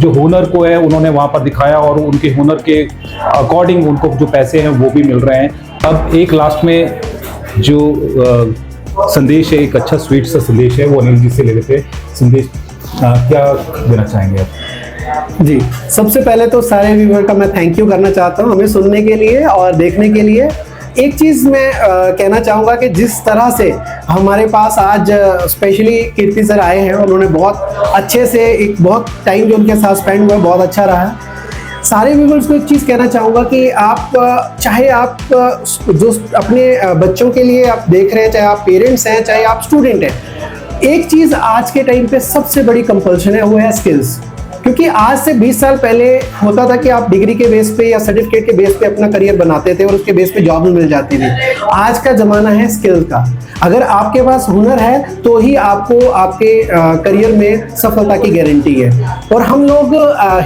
जो हुनर को है उन्होंने वहाँ पर दिखाया और उनके हुनर के अकॉर्डिंग उनको जो पैसे हैं वो भी मिल रहे हैं। अब एक लास्ट में जो संदेश है, एक अच्छा स्वीट सा संदेश है, वो अनिल जी से ले लेते हैं। संदेश क्या देना चाहेंगे आप? जी, सबसे पहले तो सारे व्यूअर का मैं थैंक यू करना चाहता हूँ हमें सुनने के लिए और देखने के लिए। एक चीज़ मैं कहना चाहूँगा कि जिस तरह से हमारे पास आज स्पेशली कीर्ति सर आए हैं, उन्होंने बहुत अच्छे से एक बहुत टाइम जो उनके साथ स्पेंड हुआ बहुत अच्छा रहा। सारे व्यूअर्स को एक चीज़ कहना चाहूँगा कि आप चाहे आप जो अपने बच्चों के लिए आप देख रहे हैं, चाहे आप पेरेंट्स हैं, चाहे आप स्टूडेंट हैं, एक चीज़ आज के टाइम पे सबसे बड़ी कंपल्शन है वो है स्किल्स। क्योंकि आज से 20 साल पहले होता था कि आप डिग्री के बेस पे या सर्टिफिकेट के बेस पे अपना करियर बनाते थे और उसके बेस पे जॉब मिल जाती थी। आज का जमाना है स्किल का। अगर आपके पास हुनर है तो ही आपको आपके करियर में सफलता की गारंटी है। और हम लोग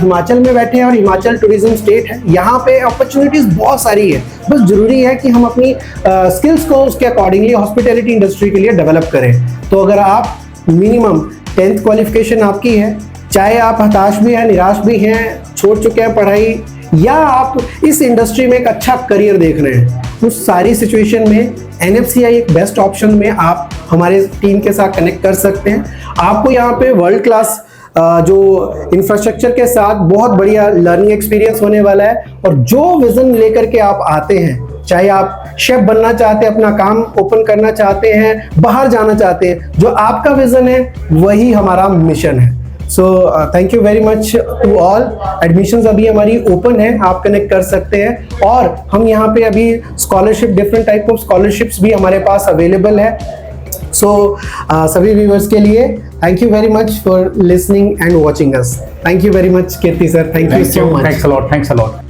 हिमाचल में बैठे हैं और हिमाचल टूरिज्म स्टेट है, यहाँ पे अपॉर्चुनिटीज बहुत सारी है। बस जरूरी है कि हम अपनी स्किल्स को उसके अकॉर्डिंगली हॉस्पिटैलिटी इंडस्ट्री के लिए डेवलप करें। तो अगर आप मिनिमम 10th क्वालिफिकेशन आपकी है, चाहे आप हताश भी हैं, निराश भी हैं, छोड़ चुके हैं पढ़ाई, या आप इस इंडस्ट्री में एक अच्छा करियर देख रहे हैं, उस सारी सिचुएशन में NFCI एक बेस्ट ऑप्शन में आप हमारे टीम के साथ कनेक्ट कर सकते हैं। आपको यहाँ पे वर्ल्ड क्लास जो इंफ्रास्ट्रक्चर के साथ बहुत बढ़िया लर्निंग एक्सपीरियंस होने वाला है। और जो विजन लेकर के आप आते हैं, चाहे आप शेफ बनना चाहते हैं, अपना काम ओपन करना चाहते हैं, बाहर जाना चाहते हैं, जो आपका विजन है वही हमारा मिशन है। So thank you very much to all. Admissions अभी हमारी ओपन है, आप कनेक्ट कर सकते हैं। और हम यहाँ पे अभी scholarship, different type of scholarships भी हमारे पास अवेलेबल है। सो सभी व्यूअर्स के लिए thank you very much for listening and watching us. Thank you very much Kirti sir, thank you so much. Thanks a lot, thanks a lot.